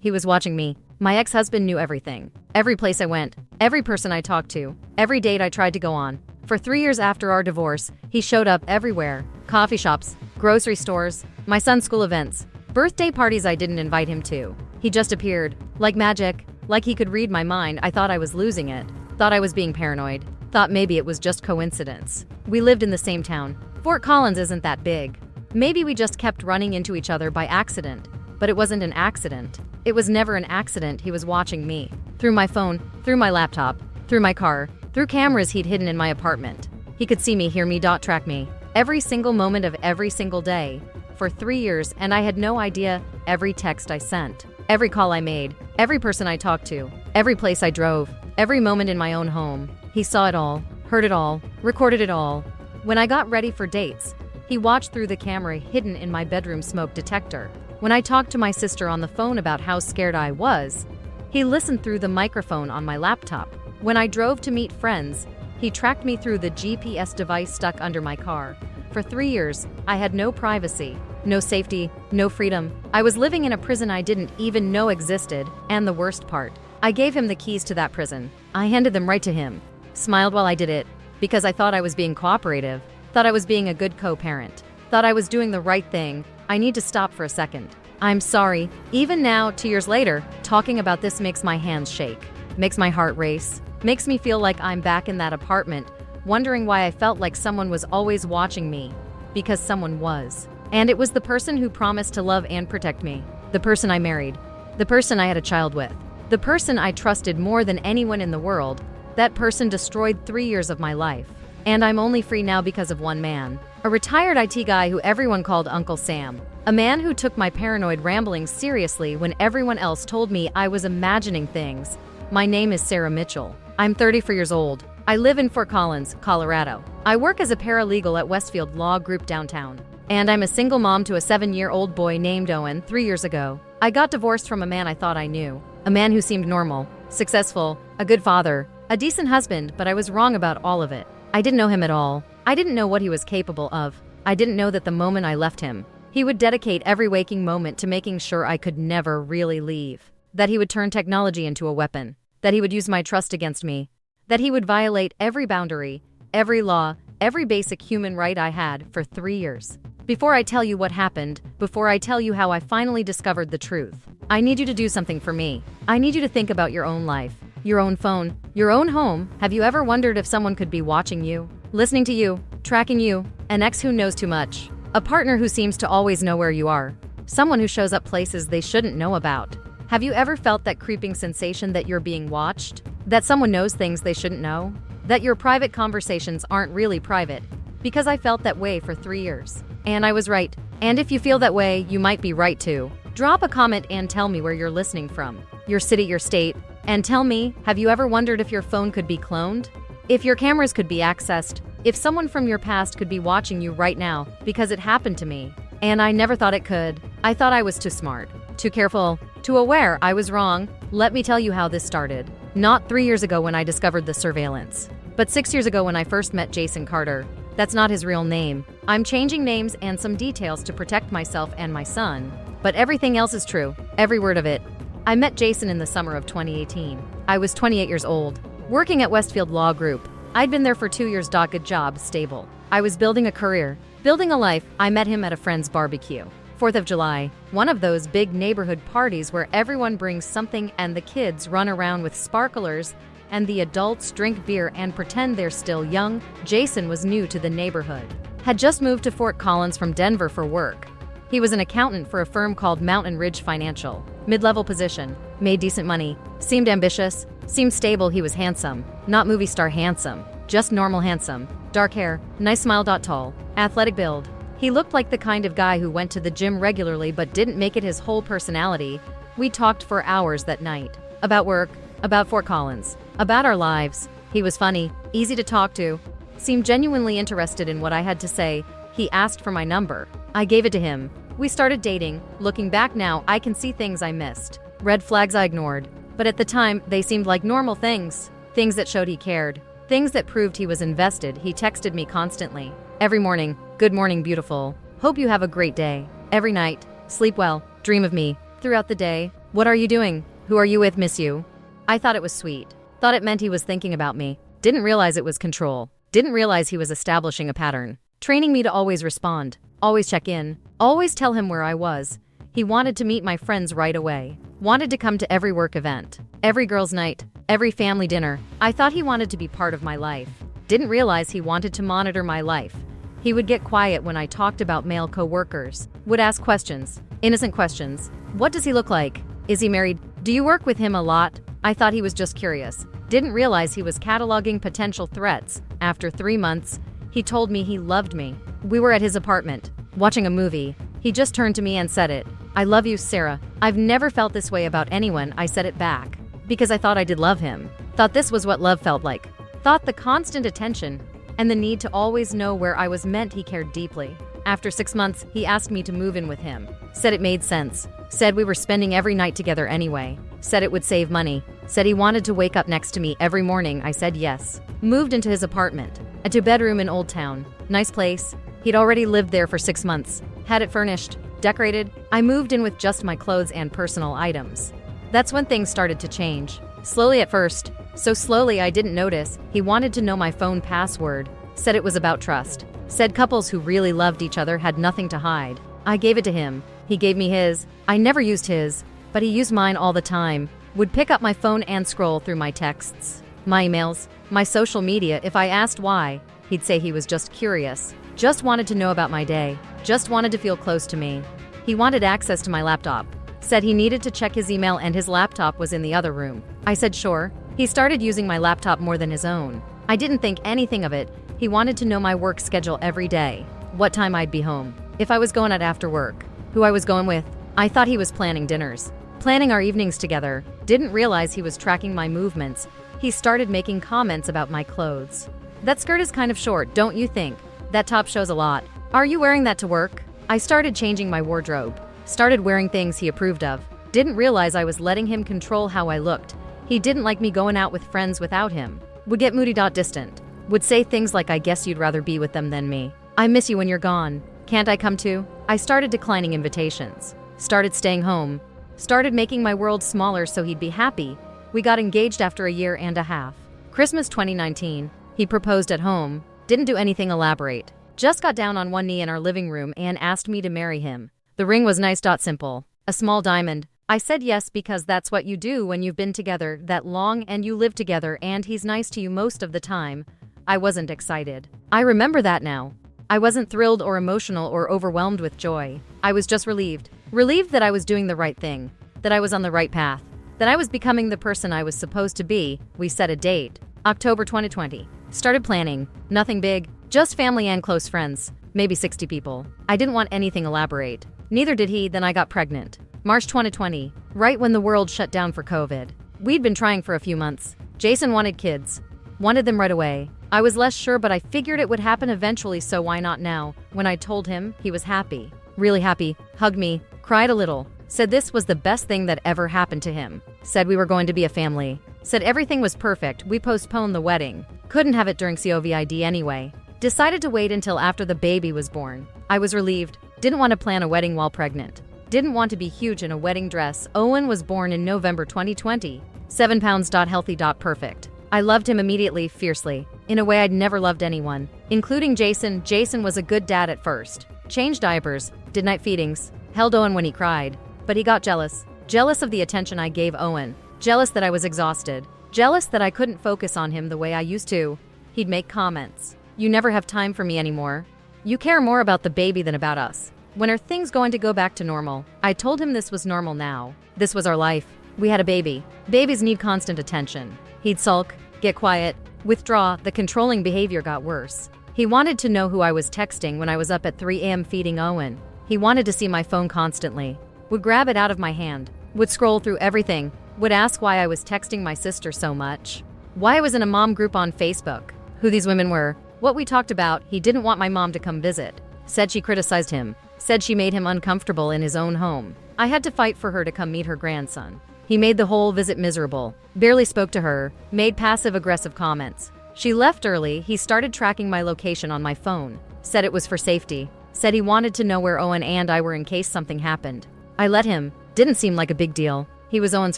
He was watching me. My ex-husband knew everything. Every place I went, every person I talked to, every date I tried to go on. For 3 years after our divorce, he showed up everywhere. Coffee shops, grocery stores, my son's school events, birthday parties I didn't invite him to. He just appeared. Like magic. Like he could read my mind. I thought I was losing it. Thought I was being paranoid. Thought maybe it was just coincidence. We lived in the same town. Fort Collins isn't that big. Maybe we just kept running into each other by accident. But it wasn't an accident. It was never an accident. He was watching me. Through my phone, through my laptop, through my car, through cameras he'd hidden in my apartment. He could see me, hear me, track me. Every single moment of every single day. For 3 years, and I had no idea. Every text I sent, every call I made, every person I talked to, every place I drove, every moment in my own home. He saw it all, heard it all, recorded it all. When I got ready for dates, he watched through the camera hidden in my bedroom smoke detector. When I talked to my sister on the phone about how scared I was, he listened through the microphone on my laptop. When I drove to meet friends, he tracked me through the GPS device stuck under my car. For 3 years, I had no privacy, no safety, no freedom. I was living in a prison I didn't even know existed, and the worst part, I gave him the keys to that prison. I handed them right to him. Smiled while I did it, because I thought I was being cooperative, thought I was being a good co-parent, thought I was doing the right thing. I need to stop for a second. I'm sorry. Even now, 2 years later, talking about this makes my hands shake, makes my heart race, makes me feel like I'm back in that apartment, wondering why I felt like someone was always watching me. Because someone was. And it was the person who promised to love and protect me. The person I married. The person I had a child with. The person I trusted more than anyone in the world. That person destroyed 3 years of my life. And I'm only free now because of one man. A retired IT guy who everyone called Uncle Sam. A man who took my paranoid ramblings seriously when everyone else told me I was imagining things. My name is Sarah Mitchell. I'm 34 years old. I live in Fort Collins, Colorado. I work as a paralegal at Westfield Law Group downtown. And I'm a single mom to a 7-year-old boy named Owen. 3 years ago, I got divorced from a man I thought I knew. A man who seemed normal, successful, a good father, a decent husband, but I was wrong about all of it. I didn't know him at all. I didn't know what he was capable of. I didn't know that the moment I left him, he would dedicate every waking moment to making sure I could never really leave. That he would turn technology into a weapon. That he would use my trust against me. That he would violate every boundary, every law, every basic human right I had for 3 years. Before I tell you what happened, before I tell you how I finally discovered the truth, I need you to do something for me. I need you to think about your own life, your own phone, your own home. Have you ever wondered if someone could be watching you, listening to you, tracking you? An ex who knows too much, a partner who seems to always know where you are, someone who shows up places they shouldn't know about. Have you ever felt that creeping sensation that you're being watched? That someone knows things they shouldn't know? That your private conversations aren't really private? Because I felt that way for 3 years. And I was right. And if you feel that way, you might be right too. Drop a comment and tell me where you're listening from, your city, your state, and tell me, have you ever wondered if your phone could be cloned? If your cameras could be accessed? If someone from your past could be watching you right now? Because it happened to me. And I never thought it could. I thought I was too smart, too careful, too aware. I was wrong. Let me tell you how this started. Not 3 years ago when I discovered the surveillance, but 6 years ago when I first met Jason Carter. That's not his real name. I'm changing names and some details to protect myself and my son, but everything else is true, every word of it. I met Jason in the summer of 2018. I was 28 years old, working at Westfield Law Group. I'd been there for 2 years. Good job, stable. I was building a career, building a life. I met him at a friend's barbecue. 4th of July, one of those big neighborhood parties where everyone brings something and the kids run around with sparklers and the adults drink beer and pretend they're still young. Jason was new to the neighborhood, had just moved to Fort Collins from Denver for work. He was an accountant for a firm called Mountain Ridge Financial, mid-level position, made decent money, seemed ambitious, seemed stable. He was handsome, not movie star handsome, just normal handsome, dark hair, nice smile. Tall, athletic build. He looked like the kind of guy who went to the gym regularly but didn't make it his whole personality. We talked for hours that night. About work, about Fort Collins, about our lives. He was funny, easy to talk to, seemed genuinely interested in what I had to say. He asked for my number. I gave it to him. We started dating. Looking back now, I can see things I missed. Red flags I ignored. But at the time, they seemed like normal things. Things that showed he cared. Things that proved he was invested. He texted me constantly. Every morning, good morning, beautiful. Hope you have a great day. Every night, sleep well, dream of me. throughout the day. What are you doing? Who are you with? Miss you. I thought it was sweet. Thought it meant he was thinking about me. Didn't realize it was control. Didn't realize he was establishing a pattern. Training me to always respond. Always check in. Always tell him where I was. He wanted to meet my friends right away. Wanted to come to every work event. Every girls' night. Every family dinner. I thought he wanted to be part of my life. Didn't realize he wanted to monitor my life. He would get quiet when I talked about male co-workers. Would ask questions. Innocent questions. What does he look like? Is he married? Do you work with him a lot? I thought he was just curious. Didn't realize he was cataloging potential threats. After 3 months, he told me he loved me. We were at his apartment, watching a movie. He just turned to me and said it. I love you, Sarah. I've never felt this way about anyone. I said it back. Because I thought I did love him. Thought this was what love felt like. Thought the constant attention and the need to always know where I was meant he cared deeply. After 6 months, he asked me to move in with him. Said it made sense. Said we were spending every night together anyway. Said it would save money. Said he wanted to wake up next to me every morning. I said yes. Moved into his apartment. A 2-bedroom in Old Town. Nice place. He'd already lived there for 6 months. Had it furnished. Decorated. I moved in with just my clothes and personal items. That's when things started to change. Slowly at first. So slowly I didn't notice. He wanted to know my phone password. Said it was about trust. Said couples who really loved each other had nothing to hide. I gave it to him. He gave me his. I never used his, but he used mine all the time. Would pick up my phone and scroll through my texts, my emails, my social media. If I asked why, he'd say he was just curious. Just wanted to know about my day. Just wanted to feel close to me. He wanted access to my laptop. Said he needed to check his email and his laptop was in the other room. I said sure. He started using my laptop more than his own. I didn't think anything of it. He wanted to know my work schedule every day. What time I'd be home. If I was going out after work. Who I was going with. I thought he was planning dinners. Planning our evenings together. Didn't realize he was tracking my movements. He started making comments about my clothes. That skirt is kind of short, don't you think? That top shows a lot. Are you wearing that to work? I started changing my wardrobe. Started wearing things he approved of. Didn't realize I was letting him control how I looked. He didn't like me going out with friends without him. Would get moody. Distant. Would say things like I guess you'd rather be with them than me. I miss you when you're gone. Can't I come too? I started declining invitations. Started staying home. Started making my world smaller so he'd be happy. We got engaged after 1.5 years. Christmas 2019. He proposed at home. Didn't do anything elaborate. Just got down on one knee in our living room and asked me to marry him. The ring was nice. Simple. A small diamond. I said yes because that's what you do when you've been together that long and you live together and he's nice to you most of the time. I wasn't excited. I remember that now. I wasn't thrilled or emotional or overwhelmed with joy. I was just relieved. Relieved that I was doing the right thing. That I was on the right path. That I was becoming the person I was supposed to be. We set a date. October 2020. Started planning. Nothing big. Just family and close friends. Maybe 60 people. I didn't want anything elaborate. Neither did he. Then I got pregnant. March 2020. Right when the world shut down for COVID. We'd been trying for a few months. Jason wanted kids. Wanted them right away. I was less sure, but I figured it would happen eventually, so why not now? When I told him, he was happy. Really happy. Hugged me. Cried a little. Said this was the best thing that ever happened to him. Said we were going to be a family. Said everything was perfect. We postponed the wedding. Couldn't have it during COVID anyway. Decided to wait until after the baby was born. I was relieved. Didn't want to plan a wedding while pregnant. Didn't want to be huge in a wedding dress. Owen was born in November 2020. 7 pounds. Healthy. Perfect. I loved him immediately, fiercely. In a way I'd never loved anyone. Including Jason. Jason was a good dad at first. Changed diapers. Did night feedings. Held Owen when he cried. But he got jealous. Jealous of the attention I gave Owen. Jealous that I was exhausted. Jealous that I couldn't focus on him the way I used to. He'd make comments. You never have time for me anymore. You care more about the baby than about us. When are things going to go back to normal? I told him this was normal now. This was our life. We had a baby. Babies need constant attention. He'd sulk, get quiet, withdraw. The controlling behavior got worse. He wanted to know who I was texting when I was up at 3 a.m. feeding Owen. He wanted to see my phone constantly. Would grab it out of my hand. Would scroll through everything. Would ask why I was texting my sister so much. Why I was in a mom group on Facebook. Who these women were. What we talked about. He didn't want my mom to come visit. Said she criticized him. Said she made him uncomfortable in his own home. I had to fight for her to come meet her grandson. He made the whole visit miserable. Barely spoke to her. Made passive-aggressive comments. She left early. He started tracking my location on my phone. Said it was for safety. Said he wanted to know where Owen and I were in case something happened. I let him. didn't seem like a big deal. He was Owen's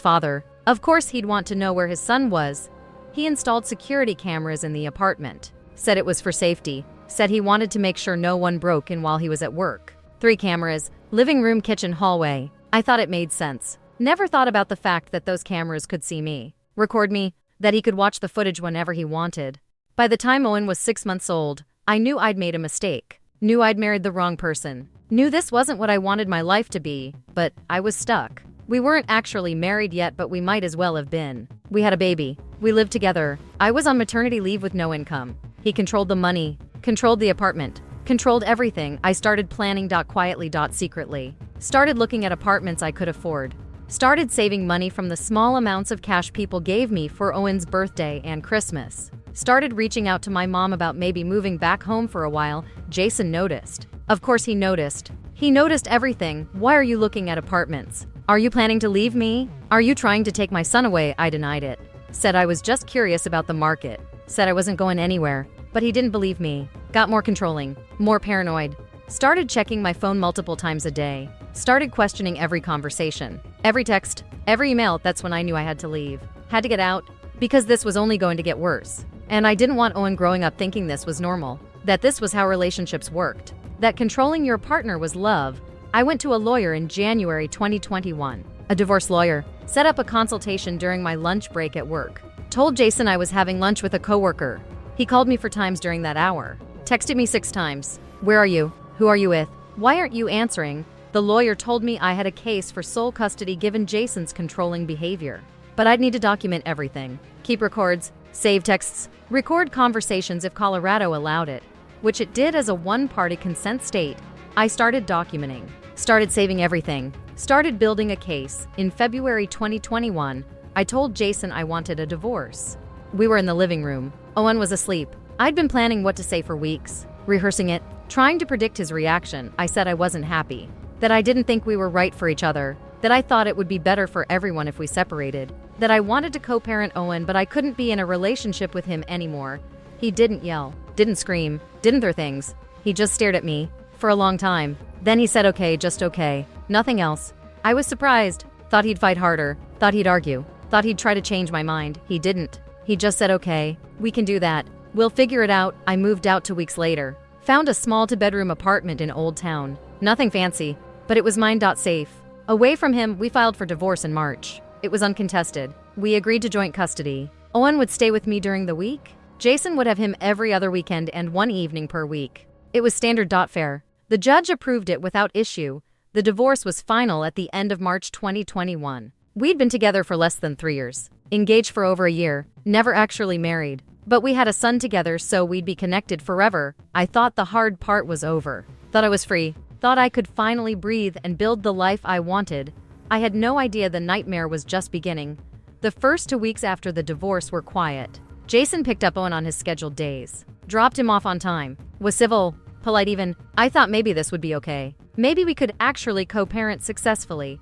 father. Of course he'd want to know where his son was. He installed security cameras in the apartment. Said it was for safety. Said he wanted to make sure no one broke in while he was at work. 3 cameras, living room, kitchen, hallway. I thought it made sense. Never thought about the fact that those cameras could see me, record me, that he could watch the footage whenever he wanted. By the time Owen was 6 months old, I knew I'd made a mistake. Knew I'd married the wrong person. Knew this wasn't what I wanted my life to be, but I was stuck. We weren't actually married yet, but we might as well have been. We had a baby. We lived together. I was on maternity leave with no income. He controlled the money, controlled the apartment, controlled everything. I started planning quietly secretly. Started looking at apartments I could afford. Started saving money from the small amounts of cash people gave me for Owen's birthday and Christmas. Started reaching out to my mom about maybe moving back home for a while. Jason noticed. Of course he noticed. He noticed everything. Why are you looking at apartments? Are you planning to leave me? Are you trying to take my son away? I denied it. Said I was just curious about the market. Said I wasn't going anywhere. But he didn't believe me. Got more controlling, more paranoid. Started checking my phone multiple times a day. Started questioning every conversation, every text, every email. That's when I knew I had to leave. Had to get out, because this was only going to get worse. And I didn't want Owen growing up thinking this was normal, that this was how relationships worked, that controlling your partner was love. I went to a lawyer in January 2021, a divorce lawyer, set up a consultation during my lunch break at work. Told Jason I was having lunch with a coworker. He called me 4 times during that hour. Texted me 6 times. Where are you? Who are you with? Why aren't you answering? The lawyer told me I had a case for sole custody given Jason's controlling behavior. But I'd need to document everything. Keep records, save texts, record conversations if Colorado allowed it, which it did as a one-party consent state. I started documenting, started saving everything, started building a case. In February 2021, I told Jason I wanted a divorce. We were in the living room. Owen was asleep. I'd been planning what to say for weeks, rehearsing it, trying to predict his reaction. I said I wasn't happy, that I didn't think we were right for each other, that I thought it would be better for everyone if we separated, that I wanted to co-parent Owen but I couldn't be in a relationship with him anymore. He didn't yell, didn't scream, didn't throw things. He just stared at me for a long time. Then he said okay, just okay, nothing else. I was surprised, thought he'd fight harder, thought he'd argue, thought he'd try to change my mind. He didn't. He just said okay, we can do that. We'll figure it out. I moved out 2 weeks later. Found a small 2-bedroom apartment in Old Town. Nothing fancy, but it was mine. Safe. Away from him, we filed for divorce in March. It was uncontested. We agreed to joint custody. Owen would stay with me during the week. Jason would have him every other weekend and 1 evening per week. It was standard. Fair. The judge approved it without issue. The divorce was final at the end of March 2021. We'd been together for less than 3 years. Engaged for over a year. Never actually married. But we had a son together, so we'd be connected forever. I thought the hard part was over. Thought I was free. Thought I could finally breathe and build the life I wanted. I had no idea the nightmare was just beginning. The first 2 weeks after the divorce were quiet. Jason picked up Owen on his scheduled days. Dropped him off on time. Was civil, polite even. I thought maybe this would be okay. Maybe we could actually co-parent successfully.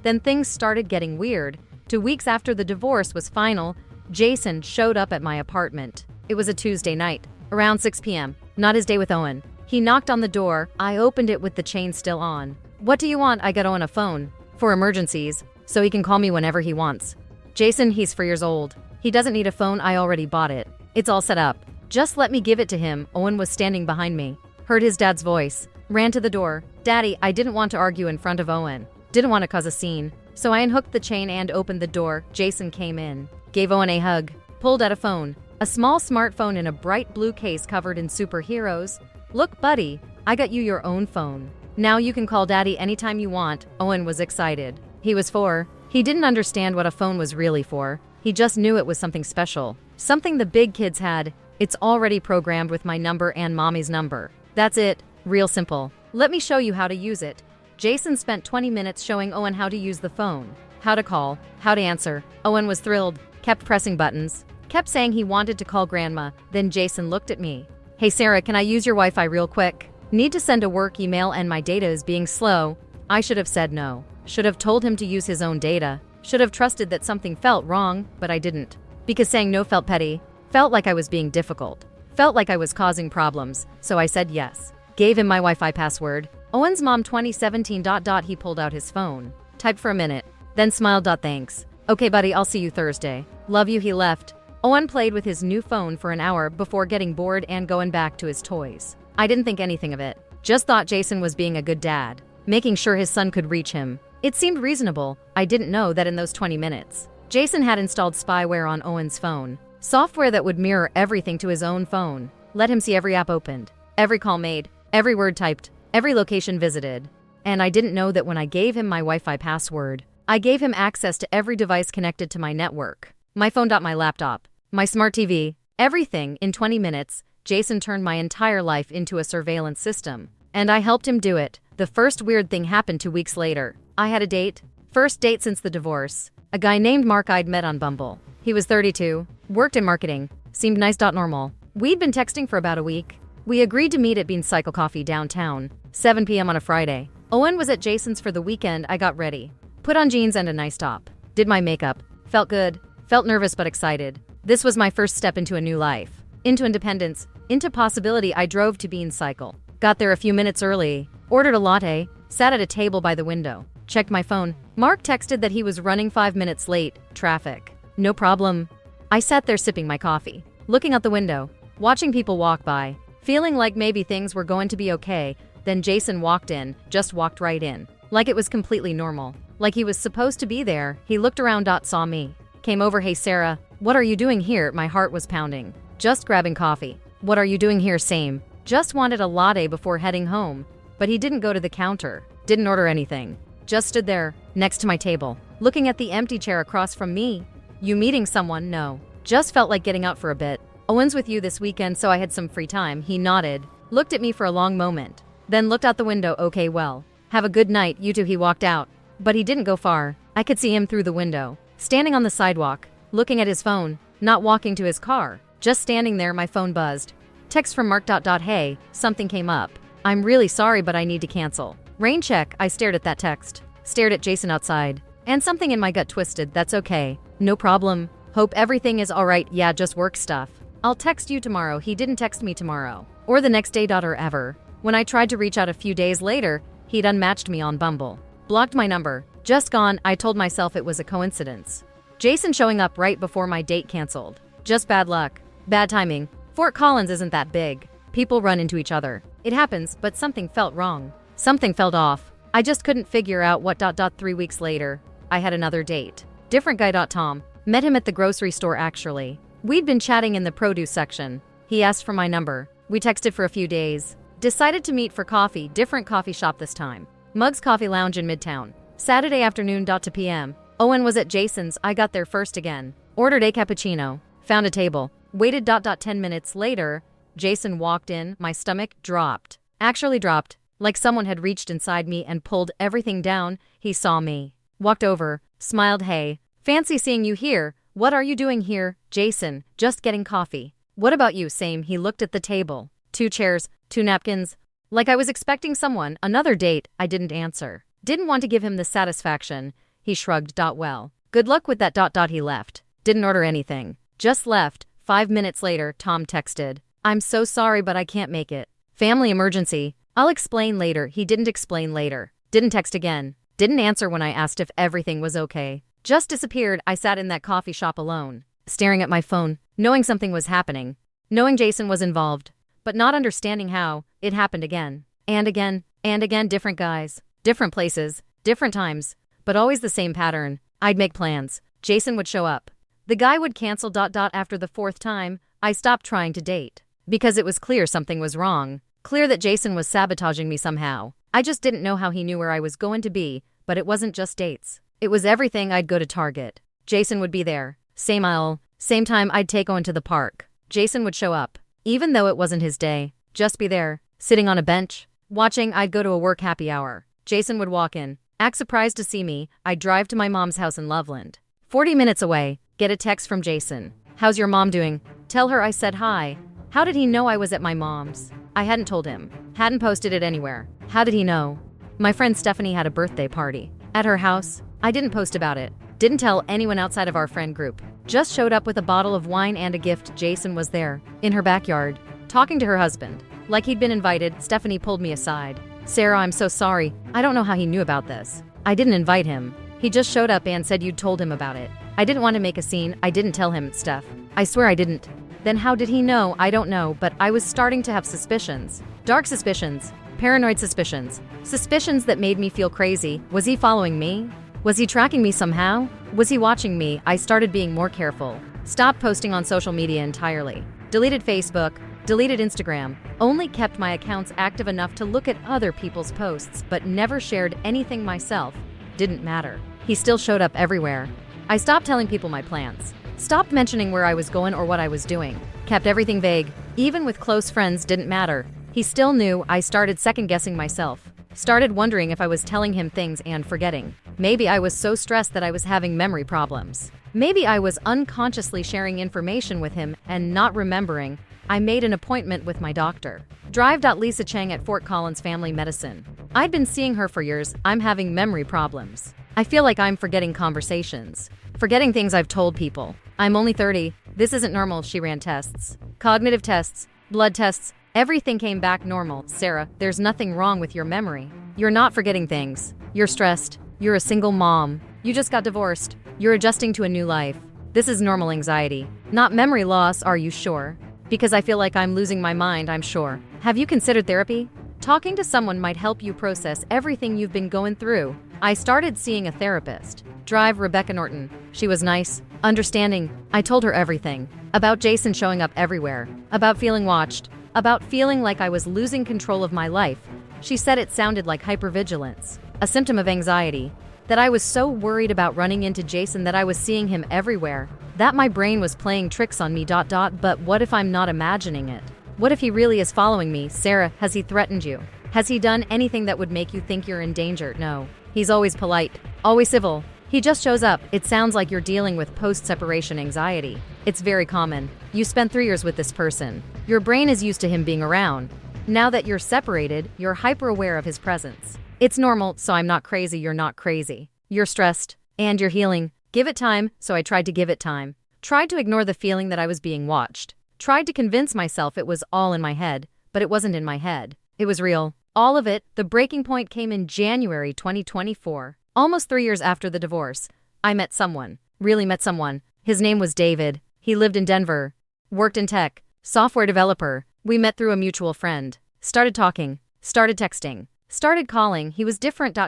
Then things started getting weird. 2 weeks after the divorce was final, Jason showed up at my apartment. It was a Tuesday night, around 6 p.m. Not his day with Owen. He knocked on the door. I opened it with the chain still on. What do you want? I got Owen a phone. For emergencies, so he can call me whenever he wants. Jason, he's 4 years old. He doesn't need a phone. I already bought it. It's all set up. Just let me give it to him. Owen was standing behind me. Heard his dad's voice. Ran to the door. Daddy, I didn't want to argue in front of Owen. Didn't want to cause a scene. So I unhooked the chain and opened the door. Jason came in. Gave Owen a hug. Pulled out a phone. A small smartphone in a bright blue case covered in superheroes. Look, buddy, I got you your own phone. Now you can call Daddy anytime you want. Owen was excited. He was 4. He didn't understand what a phone was really for. He just knew it was something special. Something the big kids had. It's already programmed with my number and Mommy's number. That's it. Real simple. Let me show you how to use it. Jason spent 20 minutes showing Owen how to use the phone. How to call. How to answer. Owen was thrilled. Kept pressing buttons. Kept saying he wanted to call Grandma. Then Jason looked at me. Hey Sarah, can I use your Wi-Fi real quick? Need to send a work email and my data is being slow. I should have said no. Should have told him to use his own data. Should have trusted that something felt wrong, but I didn't. Because saying no felt petty. Felt like I was being difficult. Felt like I was causing problems. So I said yes. Gave him my Wi-Fi password. Owen's mom 2017. He pulled out his phone. Typed for a minute. Then smiled. Thanks. Okay buddy, I'll see you Thursday. Love you. He left. Owen played with his new phone for an hour before getting bored and going back to his toys. I didn't think anything of it. Just thought Jason was being a good dad, making sure his son could reach him. It seemed reasonable. I didn't know that in those 20 minutes, Jason had installed spyware on Owen's phone. Software that would mirror everything to his own phone. Let him see every app opened, every call made, every word typed, every location visited. And I didn't know that when I gave him my Wi-Fi password, I gave him access to every device connected to my network. My phone. My laptop. My smart TV. Everything. In 20 minutes, Jason turned my entire life into a surveillance system. And I helped him do it. The first weird thing happened 2 weeks later. I had a date. First date since the divorce. A guy named Mark I'd met on Bumble. He was 32, worked in marketing, seemed nice. Normal. We'd been texting for about a week. We agreed to meet at Bean Cycle Coffee downtown, 7 p.m. on a Friday. Owen was at Jason's for the weekend. I got ready. Put on jeans and a nice top. Did my makeup. Felt good. Felt nervous but excited. This was my first step into a new life. Into independence. Into possibility. I drove to Bean Cycle. Got there a few minutes early. Ordered a latte. Sat at a table by the window. Checked my phone. Mark texted that he was running 5 minutes late. Traffic. No problem. I sat there sipping my coffee. Looking out the window. Watching people walk by. Feeling like maybe things were going to be okay. Then Jason walked in. Just walked right in. Like it was completely normal. Like he was supposed to be there. He looked around. Saw me. Came over. Hey Sarah, what are you doing here? My heart was pounding. Just grabbing coffee. What are you doing here? Same. Just wanted a latte before heading home. But he didn't go to the counter. Didn't order anything. Just stood there, next to my table, looking at the empty chair across from me. You meeting someone? No. Just felt like getting out for a bit. Owen's with you this weekend, so I had some free time. He nodded, looked at me for a long moment, then looked out the window. Okay, well, have a good night, you two. He walked out. But he didn't go far. I could see him through the window, standing on the sidewalk, looking at his phone, not walking to his car, just standing there. My phone buzzed. Text from Mark. Hey, something came up. I'm really sorry, but I need to cancel. Rain check. I stared at that text. Stared at Jason outside. And something in my gut twisted. That's okay. No problem. Hope everything is alright. Yeah, just work stuff. I'll text you tomorrow. He didn't text me tomorrow. Or the next day. Or ever. When I tried to reach out a few days later, he'd unmatched me on Bumble. Blocked my number. Just gone. I told myself it was a coincidence. Jason showing up right before my date canceled. Just bad luck. Bad timing. Fort Collins isn't that big. People run into each other. It happens, but something felt wrong. Something felt off. I just couldn't figure out what. 3 weeks later, I had another date. Different guy. Tom. Met him at the grocery store actually. We'd been chatting in the produce section. He asked for my number. We texted for a few days. Decided to meet for coffee. Different coffee shop this time. Muggs Coffee Lounge in Midtown. Saturday afternoon. 2 p.m. Owen was at Jason's. I got there first again. Ordered a cappuccino. Found a table. Waited. 10 minutes later, Jason walked in. My stomach dropped. Actually dropped. Like someone had reached inside me and pulled everything down. He saw me. Walked over. Smiled. Hey, fancy seeing you here. What are you doing here? Jason, just getting coffee. What about you? Same. He looked at the table. 2 chairs, 2 napkins. Like I was expecting someone. Another date. I didn't answer. Didn't want to give him the satisfaction. He shrugged. Well, good luck with that. He left. Didn't order anything. Just left. 5 minutes later, Tom texted. I'm so sorry, but I can't make it. Family emergency. I'll explain later. He didn't explain later. Didn't text again. Didn't answer when I asked if everything was okay. Just disappeared. I sat in that coffee shop alone, staring at my phone, knowing something was happening, knowing Jason was involved, but not understanding how. It happened again, and again, and again. Different guys, different places, different times, but always the same pattern. I'd make plans. Jason would show up. The guy would cancel. After the 4th time, I stopped trying to date. Because it was clear something was wrong. Clear that Jason was sabotaging me somehow. I just didn't know how he knew where I was going to be, but it wasn't just dates. It was everything. I'd go to Target. Jason would be there. Same aisle, same time. I'd take Owen to the park. Jason would show up. Even though it wasn't his day. Just be there, sitting on a bench, watching. I'd go to a work happy hour. Jason would walk in, act surprised to see me. I'd drive to my mom's house in Loveland. 40 minutes away, get a text from Jason. How's your mom doing? Tell her I said hi. How did he know I was at my mom's? I hadn't told him. Hadn't posted it anywhere. How did he know? My friend Stephanie had a birthday party at her house. I didn't post about it. Didn't tell anyone outside of our friend group. Just showed up with a bottle of wine and a gift. Jason was there, in her backyard, talking to her husband. Like he'd been invited. Stephanie pulled me aside. Sarah, I'm so sorry. I don't know how he knew about this. I didn't invite him. He just showed up and said you'd told him about it. I didn't want to make a scene, I didn't tell him stuff. I swear I didn't. Then how did he know? I don't know, but I was starting to have suspicions. Dark suspicions. Paranoid suspicions. Suspicions that made me feel crazy. Was he following me? Was he tracking me somehow? Was he watching me? I started being more careful. Stopped posting on social media entirely. Deleted Facebook. Deleted Instagram. Only kept my accounts active enough to look at other people's posts, but never shared anything myself. Didn't matter. He still showed up everywhere. I stopped telling people my plans. Stopped mentioning where I was going or what I was doing. Kept everything vague. Even with close friends didn't matter. He still knew. I started second-guessing myself. Started wondering if I was telling him things and forgetting. Maybe I was so stressed that I was having memory problems. Maybe I was unconsciously sharing information with him and not remembering. I made an appointment with my doctor. Lisa Chang at Fort Collins Family Medicine. I'd been seeing her for years. I'm having memory problems. I feel like I'm forgetting conversations. Forgetting things I've told people. I'm only 30. This isn't normal. She ran tests. Cognitive tests. Blood tests. Everything came back normal. Sarah, there's nothing wrong with your memory. You're not forgetting things. You're stressed. You're a single mom. You just got divorced. You're adjusting to a new life. This is normal anxiety. Not memory loss, are you sure? Because I feel like I'm losing my mind, I'm sure. Have you considered therapy? Talking to someone might help you process everything you've been going through. I started seeing a therapist. Rebecca Norton. She was nice, understanding. I told her everything. About Jason showing up everywhere. About feeling watched. About feeling like I was losing control of my life. She said it sounded like hypervigilance, a symptom of anxiety. That I was so worried about running into Jason that I was seeing him everywhere. That my brain was playing tricks on me. But what if I'm not imagining it? What if he really is following me? Sarah, has he threatened you? Has he done anything that would make you think you're in danger? No. He's always polite, always civil. He just shows up. It sounds like you're dealing with post-separation anxiety. It's very common. You spent 3 years with this person. Your brain is used to him being around. Now that you're separated, you're hyper-aware of his presence. It's normal, so I'm not crazy. You're not crazy. You're stressed, and you're healing. Give it time. So I tried to give it time. Tried to ignore the feeling that I was being watched. Tried to convince myself it was all in my head, but it wasn't in my head. It was real. All of it. The breaking point came in January 2024. Almost 3 years after the divorce. I met someone. Really met someone. His name was David. He lived in Denver. Worked in tech. Software developer. We met through a mutual friend. Started talking. Started texting. Started calling. He was different.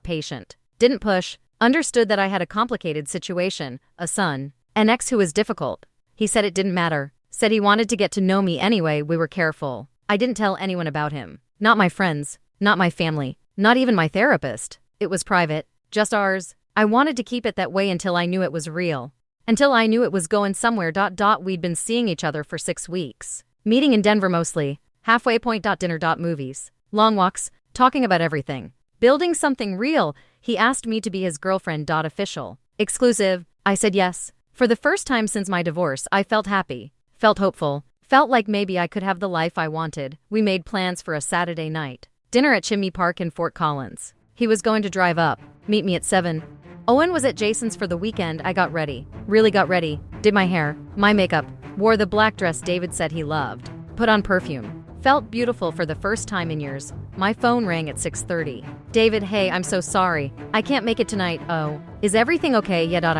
Patient. Didn't push. Understood that I had a complicated situation. A son. An ex who was difficult. He said it didn't matter. Said he wanted to get to know me anyway. We were careful. I didn't tell anyone about him. Not my friends. Not my family. Not even my therapist. It was private. Just ours. I wanted to keep it that way until I knew it was real. Until I knew it was going somewhere. We'd been seeing each other for 6 weeks. Meeting in Denver mostly. Halfway point. Dinner. Movies. Long walks. Talking about everything. Building something real. He asked me to be his girlfriend. Official. Exclusive. I said yes. For the first time since my divorce, I felt happy. Felt hopeful. Felt like maybe I could have the life I wanted. We made plans for a Saturday night. Dinner at Chimney Park in Fort Collins. He was going to drive up. Meet me at 7. Owen was at Jason's for the weekend. I got ready. Really got ready. Did my hair. My makeup. Wore the black dress David said he loved. Put on perfume. Felt beautiful for the first time in years. My phone rang at 6:30. David, hey, I'm so sorry. I can't make it tonight. Oh. Is everything okay? Yeah.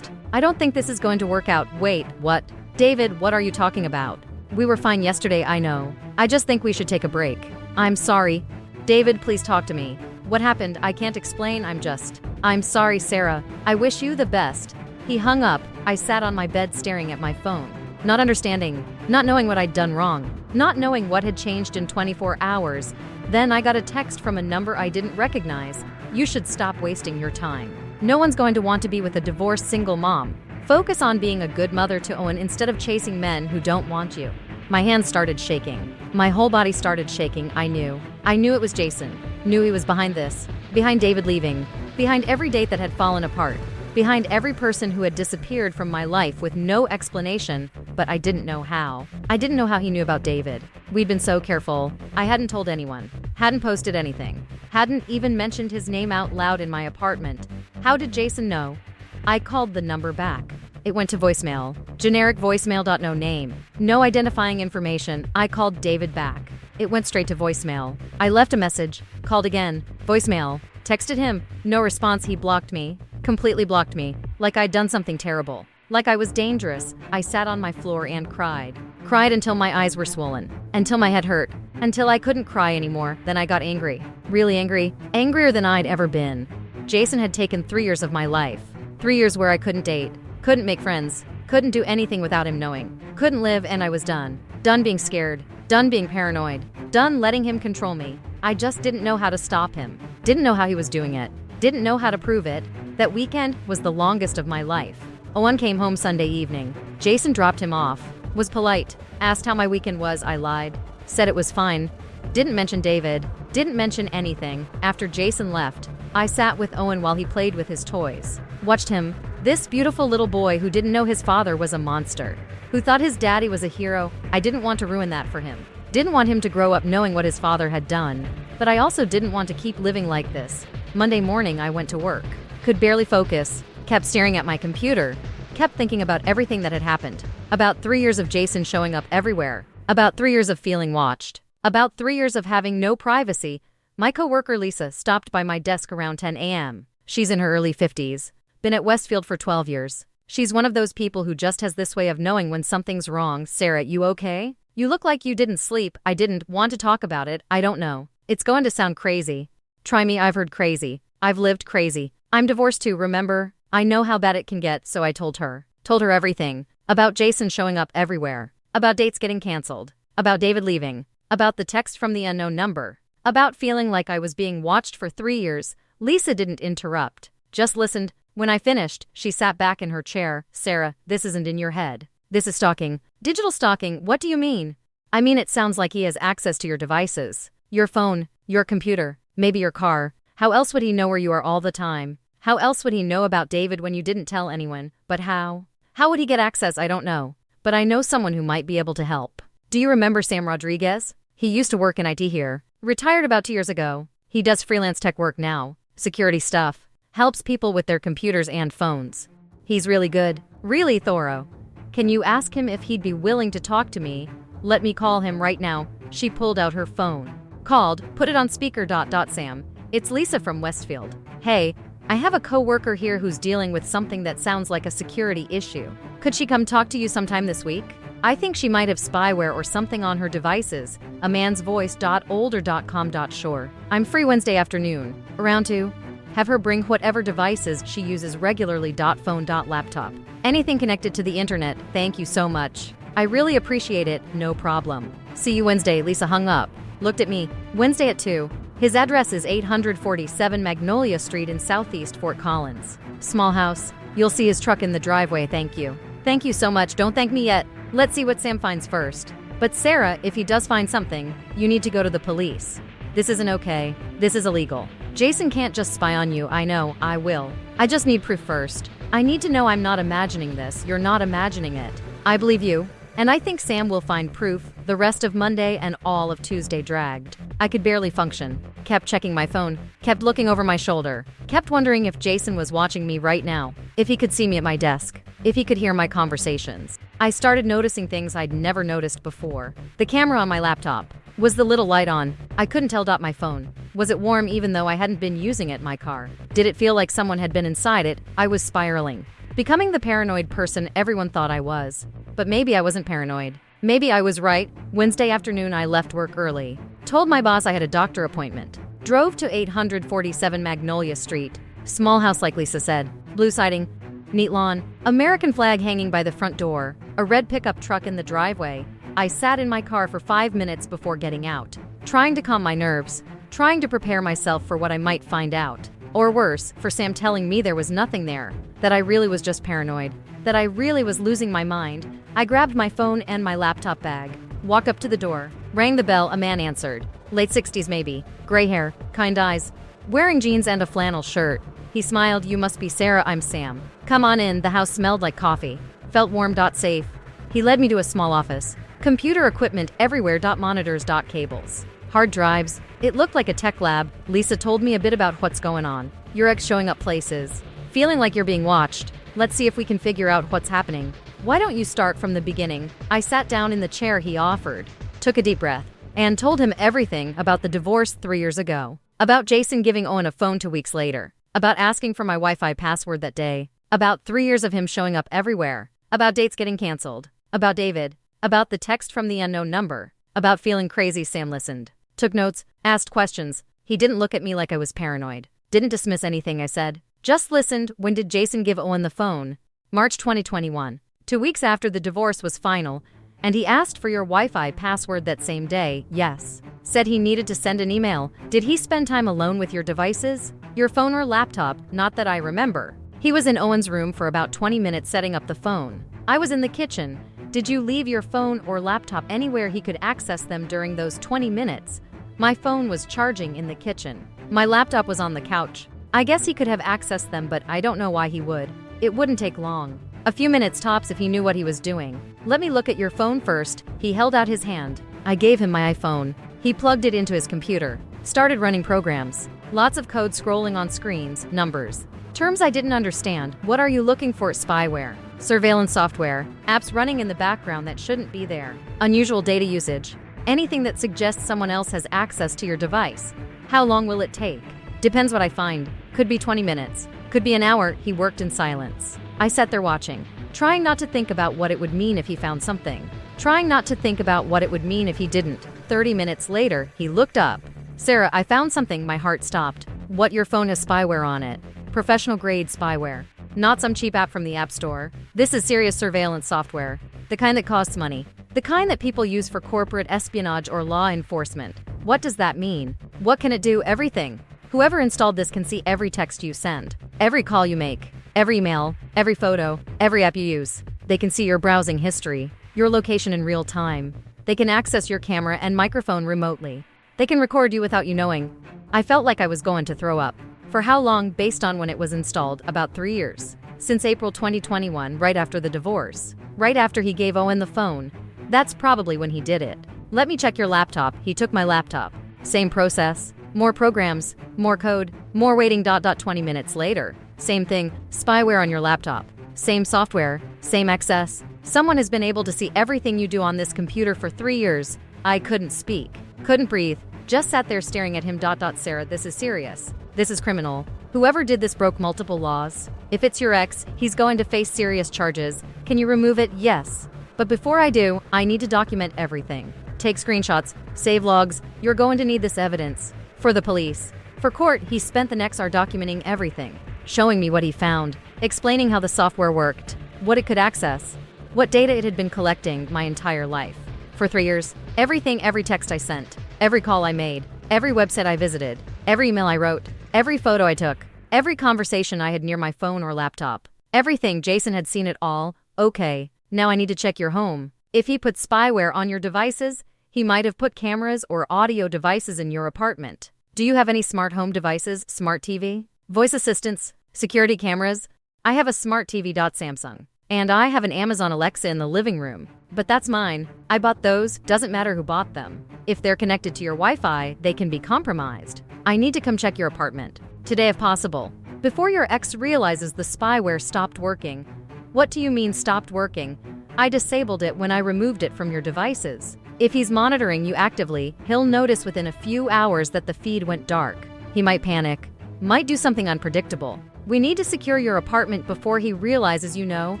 I don't think this is going to work out. Wait, what? David, what are you talking about? We were fine yesterday, I know. I just think we should take a break. I'm sorry. David, please talk to me. What happened? I can't explain. I'm sorry, Sarah. I wish you the best. He hung up. I sat on my bed staring at my phone. Not understanding. Not knowing what I'd done wrong. Not knowing what had changed in 24 hours. Then I got a text from a number I didn't recognize. You should stop wasting your time. No one's going to want to be with a divorced single mom. Focus on being a good mother to Owen instead of chasing men who don't want you. My hands started shaking. My whole body started shaking. I knew it was Jason. Knew he was behind this. Behind David leaving. Behind every date that had fallen apart. Behind every person who had disappeared from my life with no explanation, but I didn't know how. I didn't know how he knew about David. We'd been so careful. I hadn't told anyone. Hadn't posted anything. Hadn't even mentioned his name out loud in my apartment. How did Jason know? I called the number back. It went to voicemail. Generic voicemail. No name. No identifying information. I called David back. It went straight to voicemail. I left a message. Called again. Voicemail. Texted him. No response. He blocked me. Completely blocked me. Like I'd done something terrible. Like I was dangerous. I sat on my floor and cried. Cried until my eyes were swollen. Until my head hurt. Until I couldn't cry anymore. Then I got angry. Really angry. Angrier than I'd ever been. Jason had taken 3 years of my life. 3 years where I couldn't date. Couldn't make friends. Couldn't do anything without him knowing. Couldn't live, and I was done. Done being scared. Done being paranoid. Done letting him control me. I just didn't know how to stop him. Didn't know how he was doing it. Didn't know how to prove it. That weekend was the longest of my life. Owen came home Sunday evening. Jason dropped him off. Was polite. Asked how my weekend was. I lied. Said it was fine. Didn't mention David. Didn't mention anything. After Jason left, I sat with Owen while he played with his toys. Watched him. This beautiful little boy who didn't know his father was a monster. Who thought his daddy was a hero. I didn't want to ruin that for him. Didn't want him to grow up knowing what his father had done. But I also didn't want to keep living like this. Monday morning I went to work. Could barely focus. Kept staring at my computer. Kept thinking about everything that had happened. About 3 years of Jason showing up everywhere. About 3 years of feeling watched. About 3 years of having no privacy. My coworker Lisa stopped by my desk around 10 a.m. She's in her early 50s. Been at Westfield for 12 years. She's one of those people who just has this way of knowing when something's wrong. Sarah, you okay? You look like you didn't sleep. I didn't want to talk about it. I don't know. It's going to sound crazy. Try me. I've heard crazy. I've lived crazy. I'm divorced too, remember? I know how bad it can get, so I told her. Told her everything. About Jason showing up everywhere. About dates getting canceled. About David leaving. About the text from the unknown number. About feeling like I was being watched for 3 years. Lisa didn't interrupt. Just listened. When I finished, she sat back in her chair. Sarah, this isn't in your head. This is stalking. Digital stalking, what do you mean? I mean, it sounds like he has access to your devices. Your phone, your computer, maybe your car. How else would he know where you are all the time? How else would he know about David when you didn't tell anyone? But how? How would he get access? I don't know. But I know someone who might be able to help. Do you remember Sam Rodriguez? He used to work in IT here. Retired about 2 years ago. He does freelance tech work now. Security stuff. Helps people with their computers and phones. He's really good. Really thorough. Can you ask him if he'd be willing to talk to me? Let me call him right now. She pulled out her phone. Called, put it on speaker. Sam. It's Lisa from Westfield. Hey, I have a coworker here who's dealing with something that sounds like a security issue. Could she come talk to you sometime this week? I think she might have spyware or something on her devices. A man's voice. Older.com. Sure. I'm free Wednesday afternoon. Around 2. Have her bring whatever devices she uses regularly. Phone. Laptop. Anything connected to the internet. Thank you so much. I really appreciate it. No problem. See you Wednesday. Lisa hung up. Looked at me. Wednesday at 2. His address is 847 Magnolia Street in Southeast Fort Collins. Small house. You'll see his truck in the driveway. Thank you. Thank you so much. Don't thank me yet. Let's see what Sam finds first. But Sarah, if he does find something, you need to go to the police. This isn't okay. This is illegal. Jason can't just spy on you. I know. I will. I just need proof first. I need to know I'm not imagining this. You're not imagining it. I believe you. And I think Sam will find proof. The rest of Monday and all of Tuesday dragged. I could barely function. Kept checking my phone. Kept looking over my shoulder. Kept wondering if Jason was watching me right now. If he could see me at my desk. If he could hear my conversations. I started noticing things I'd never noticed before. The camera on my laptop. Was the little light on? I couldn't tell. My phone. Was it warm even though I hadn't been using it? My car. Did it feel like someone had been inside it? I was spiraling. Becoming the paranoid person everyone thought I was. But maybe I wasn't paranoid. Maybe I was right. Wednesday afternoon I left work early. Told my boss I had a doctor appointment. Drove to 847 Magnolia Street. Small house like Lisa said. Blue siding. Neat lawn. American flag hanging by the front door. A red pickup truck in the driveway. I sat in my car for 5 minutes before getting out. Trying to calm my nerves. Trying to prepare myself for what I might find out. Or worse, for Sam telling me there was nothing there. That I really was just paranoid. That I really was losing my mind. I grabbed my phone and my laptop bag. Walked up to the door. Rang the bell. A man answered. Late 60s maybe. Gray hair. Kind eyes. Wearing jeans and a flannel shirt. He smiled. You must be Sarah. I'm Sam. Come on in. The house smelled like coffee. Felt warm. Safe. He led me to a small office. Computer equipment everywhere. Monitors. Cables. Hard drives. It looked like a tech lab. Lisa told me a bit about what's going on. Your ex showing up places. Feeling like you're being watched. Let's see if we can figure out what's happening. Why don't you start from the beginning? I sat down in the chair he offered. Took a deep breath. And told him everything about the divorce 3 years ago. About Jason giving Owen a phone 2 weeks later. About asking for my Wi-Fi password that day. About 3 years of him showing up everywhere. About dates getting canceled. About David. About the text from the unknown number. About feeling crazy. Sam listened. Took notes. Asked questions. He didn't look at me like I was paranoid. Didn't dismiss anything I said. Just listened. When did Jason give Owen the phone? March 2021. 2 weeks after the divorce was final, and he asked for your Wi-Fi password that same day. Yes. Said he needed to send an email. Did he spend time alone with your devices? Your phone or laptop? Not that I remember. He was in Owen's room for about 20 minutes setting up the phone. I was in the kitchen. Did you leave your phone or laptop anywhere he could access them during those 20 minutes? My phone was charging in the kitchen. My laptop was on the couch. I guess he could have accessed them, but I don't know why he would. It wouldn't take long. A few minutes tops if he knew what he was doing. Let me look at your phone first. He held out his hand. I gave him my iPhone. He plugged it into his computer. Started running programs. Lots of code scrolling on screens, numbers. Terms I didn't understand. What are you looking for? Spyware. Surveillance software. Apps running in the background that shouldn't be there. Unusual data usage. Anything that suggests someone else has access to your device. How long will it take? Depends what I find. Could be 20 minutes. Could be an hour. He worked in silence. I sat there watching, trying not to think about what it would mean if he found something. Trying not to think about what it would mean if he didn't. 30 minutes later, he looked up. Sarah, I found something. My heart stopped. What? Your phone has spyware on it. Professional grade spyware. Not some cheap app from the App Store. This is serious surveillance software. The kind that costs money. The kind that people use for corporate espionage or law enforcement. What does that mean? What can it do? Everything. Whoever installed this can see every text you send, every call you make, every email, every photo, every app you use. They can see your browsing history, your location in real time. They can access your camera and microphone remotely. They can record you without you knowing. I felt like I was going to throw up. For how long? Based on when it was installed, about 3 years. Since April 2021, right after the divorce. Right after he gave Owen the phone. That's probably when he did it. Let me check your laptop. He took my laptop. Same process. More programs, more code, more waiting. 20 minutes later. Same thing, spyware on your laptop. Same software, same access. Someone has been able to see everything you do on this computer for 3 years. I couldn't speak, couldn't breathe, just sat there staring at him. Sarah, this is serious. This is criminal. Whoever did this broke multiple laws. If it's your ex, he's going to face serious charges. Can you remove it? Yes. But before I do, I need to document everything. Take screenshots, save logs. You're going to need this evidence. For the police. For court, he spent the next hour documenting everything, showing me what he found, explaining how the software worked, what it could access, what data it had been collecting my entire life. For 3 years, everything, every text I sent, every call I made, every website I visited, every email I wrote, every photo I took, every conversation I had near my phone or laptop, everything. Jason had seen it all. Okay, now I need to check your home. If he put spyware on your devices, he might have put cameras or audio devices in your apartment. Do you have any smart home devices? Smart TV? Voice assistants? Security cameras? I have a smart TV. Samsung. And I have an Amazon Alexa in the living room. But that's mine. I bought those. Doesn't matter who bought them. If they're connected to your Wi-Fi, they can be compromised. I need to come check your apartment. Today if possible. Before your ex realizes the spyware stopped working. What do you mean stopped working? I disabled it when I removed it from your devices. If he's monitoring you actively, he'll notice within a few hours that the feed went dark. He might panic, might do something unpredictable. We need to secure your apartment before he realizes you know.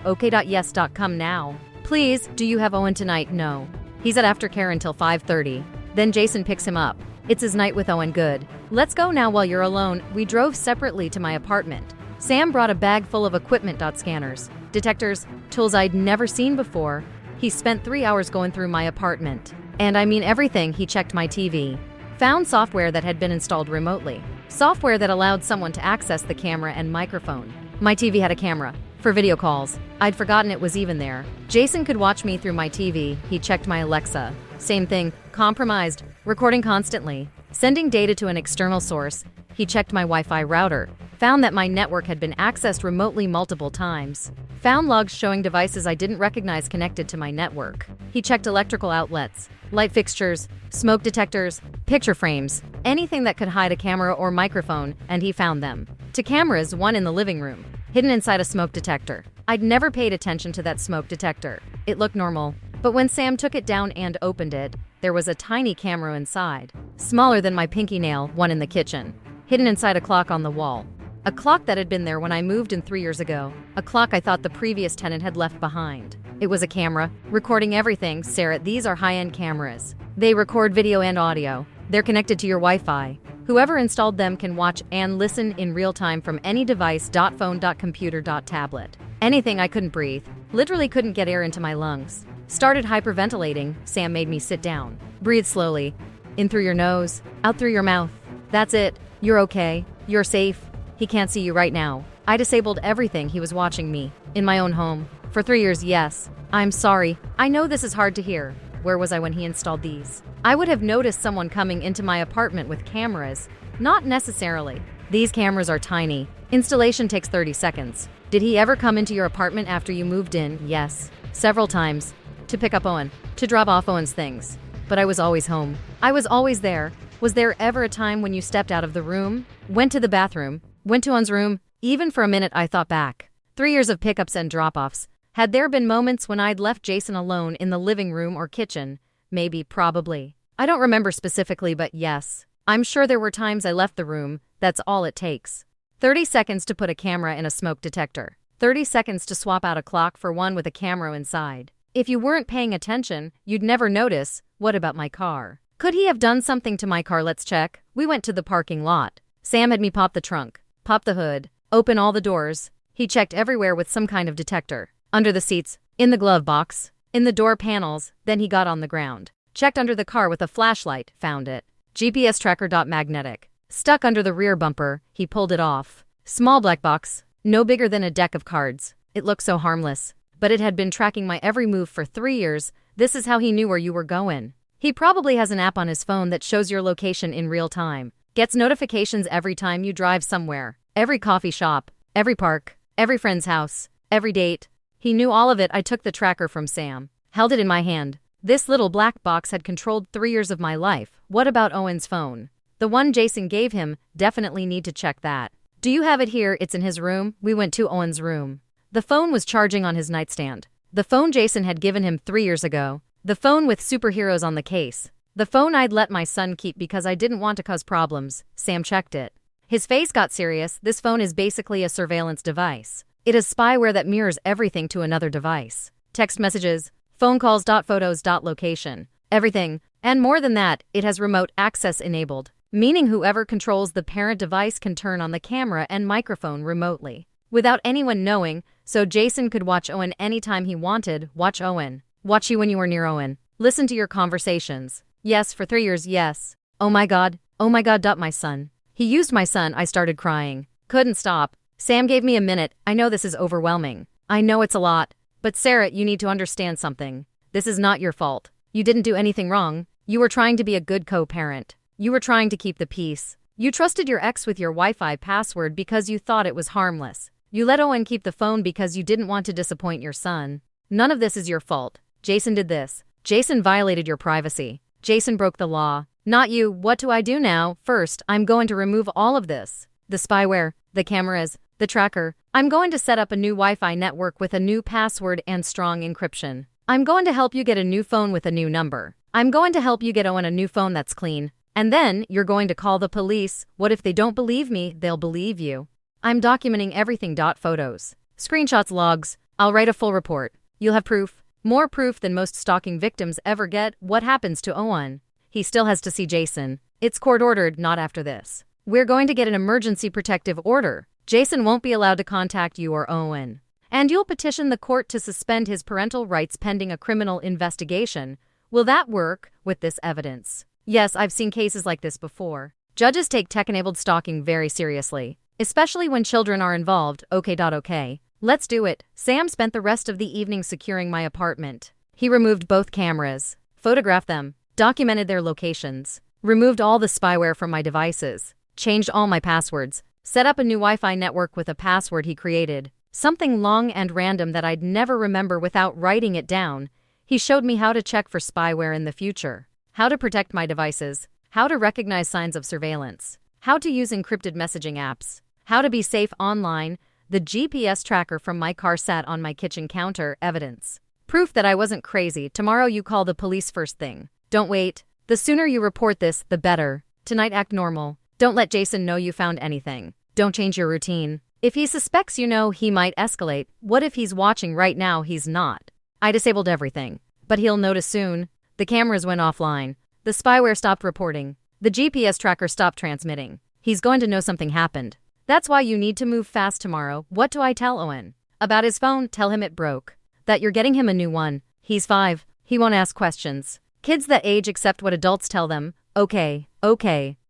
Okay. Yes. Come now. Please, do you have Owen tonight? No. He's at aftercare until 5:30. Then Jason picks him up. It's his night with Owen. Good. Let's go now while you're alone. We drove separately to my apartment. Sam brought a bag full of equipment. Scanners, detectors, tools I'd never seen before. He spent 3 hours going through my apartment. And I mean everything. He checked my TV. Found software that had been installed remotely. Software that allowed someone to access the camera and microphone. My TV had a camera for video calls. I'd forgotten it was even there. Jason could watch me through my TV. He checked my Alexa. Same thing, compromised, recording constantly, sending data to an external source. He checked my Wi-Fi router. Found that my network had been accessed remotely multiple times. Found logs showing devices I didn't recognize connected to my network. He checked electrical outlets, light fixtures, smoke detectors, picture frames, anything that could hide a camera or microphone, and he found them. 2 cameras, one in the living room, hidden inside a smoke detector. I'd never paid attention to that smoke detector. It looked normal. But when Sam took it down and opened it, there was a tiny camera inside, smaller than my pinky nail, one in the kitchen, hidden inside a clock on the wall. A clock that had been there when I moved in 3 years ago. A clock I thought the previous tenant had left behind. It was a camera, recording everything. Sarah, these are high-end cameras. They record video and audio. They're connected to your Wi-Fi. Whoever installed them can watch and listen in real time from any device. Phone, computer, tablet. Anything. I couldn't breathe. Literally couldn't get air into my lungs. Started hyperventilating. Sam made me sit down. Breathe slowly. In through your nose, out through your mouth. That's it. You're okay. You're safe. He can't see you right now. I disabled everything. He was watching me. In my own home. For 3 years, yes. I'm sorry. I know this is hard to hear. Where was I when he installed these? I would have noticed someone coming into my apartment with cameras. Not necessarily. These cameras are tiny. Installation takes 30 seconds. Did he ever come into your apartment after you moved in? Yes. Several times. To pick up Owen. To drop off Owen's things. But I was always home. I was always there. Was there ever a time when you stepped out of the room? Went to the bathroom? Went to Owen's room? Even for a minute I thought back. 3 years of pickups and drop-offs. Had there been moments when I'd left Jason alone in the living room or kitchen? Maybe, probably. I don't remember specifically, but yes. I'm sure there were times I left the room. That's all it takes. 30 seconds to put a camera in a smoke detector. 30 seconds to swap out a clock for one with a camera inside. If you weren't paying attention, you'd never notice. What about my car? Could he have done something to my car? Let's check. We went to the parking lot. Sam had me pop the trunk, pop the hood, open all the doors. He checked everywhere with some kind of detector. Under the seats, in the glove box, in the door panels. Then he got on the ground. Checked under the car with a flashlight, found it. GPS tracker. Magnetic. Stuck under the rear bumper. He pulled it off. Small black box, no bigger than a deck of cards. It looked so harmless. But it had been tracking my every move for 3 years. This is how he knew where you were going. He probably has an app on his phone that shows your location in real time. Gets notifications every time you drive somewhere. Every coffee shop, every park, every friend's house, every date. He knew all of it. I took the tracker from Sam, held it in my hand. This little black box had controlled 3 years of my life. What about Owen's phone? The one Jason gave him. Definitely need to check that. Do you have it here? It's in his room. We went to Owen's room. The phone was charging on his nightstand. The phone Jason had given him 3 years ago. The phone with superheroes on the case. The phone I'd let my son keep because I didn't want to cause problems. Sam checked it. His face got serious. This phone is basically a surveillance device. It is spyware that mirrors everything to another device. Text messages, phone calls, photos, location, everything. And more than that, it has remote access enabled, meaning whoever controls the parent device can turn on the camera and microphone remotely, without anyone knowing, so Jason could watch Owen anytime he wanted. Watch Owen. Watch you when you were near Owen. Listen to your conversations. Yes, for 3 years, yes. Oh my God, my son. He used my son. I started crying. Couldn't stop. Sam gave me a minute. I know this is overwhelming. I know it's a lot. But Sarah, you need to understand something. This is not your fault. You didn't do anything wrong. You were trying to be a good co-parent. You were trying to keep the peace. You trusted your ex with your Wi-Fi password because you thought it was harmless. You let Owen keep the phone because you didn't want to disappoint your son. None of this is your fault. Jason did this. Jason violated your privacy. Jason broke the law. Not you. What do I do now? First, I'm going to remove all of this. The spyware, the cameras, the tracker. I'm going to set up a new Wi-Fi network with a new password and strong encryption. I'm going to help you get a new phone with a new number. I'm going to help you get Owen a new phone that's clean. And then, you're going to call the police. What if they don't believe me? They'll believe you. I'm documenting everything. Photos, screenshots, logs. I'll write a full report. You'll have proof. More proof than most stalking victims ever get. What happens to Owen? He still has to see Jason. It's court-ordered. Not after this. We're going to get an emergency protective order. Jason won't be allowed to contact you or Owen. And you'll petition the court to suspend his parental rights pending a criminal investigation. Will that work with this evidence? Yes, I've seen cases like this before. Judges take tech-enabled stalking very seriously, especially when children are involved. Okay. Let's do it. Sam spent the rest of the evening securing my apartment. He removed both cameras, photographed them, documented their locations, removed all the spyware from my devices, changed all my passwords, set up a new Wi-Fi network with a password he created, something long and random that I'd never remember without writing it down. He showed me how to check for spyware in the future, how to protect my devices, how to recognize signs of surveillance, how to use encrypted messaging apps, how to be safe online. The GPS tracker from my car sat on my kitchen counter. Evidence. Proof that I wasn't crazy. Tomorrow you call the police first thing. Don't wait. The sooner you report this, the better. Tonight act normal. Don't let Jason know you found anything. Don't change your routine. If he suspects you know, he might escalate. What if he's watching right now? He's not. I disabled everything. But he'll notice soon. The cameras went offline. The spyware stopped reporting. The GPS tracker stopped transmitting. He's going to know something happened. That's why you need to move fast tomorrow. What do I tell Owen? About his phone, tell him it broke. That you're getting him a new one. He's 5. He won't ask questions. Kids that age accept what adults tell them. Okay.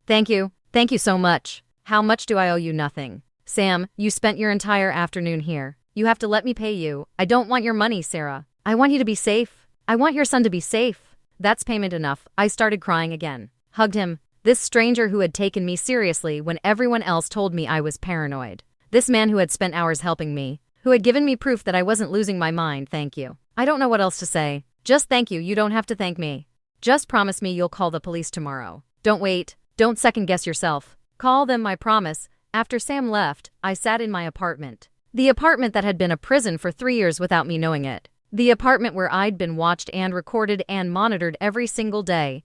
Thank you. Thank you so much. How much do I owe you? Nothing. Sam, you spent your entire afternoon here. You have to let me pay you. I don't want your money, Sarah. I want you to be safe. I want your son to be safe. That's payment enough. I started crying again. Hugged him. This stranger who had taken me seriously when everyone else told me I was paranoid. This man who had spent hours helping me. Who had given me proof that I wasn't losing my mind. Thank you. I don't know what else to say. Just thank you. You don't have to thank me. Just promise me you'll call the police tomorrow. Don't wait. Don't second guess yourself. Call them, I promise. After Sam left, I sat in my apartment. The apartment that had been a prison for 3 years without me knowing it. The apartment where I'd been watched and recorded and monitored every single day.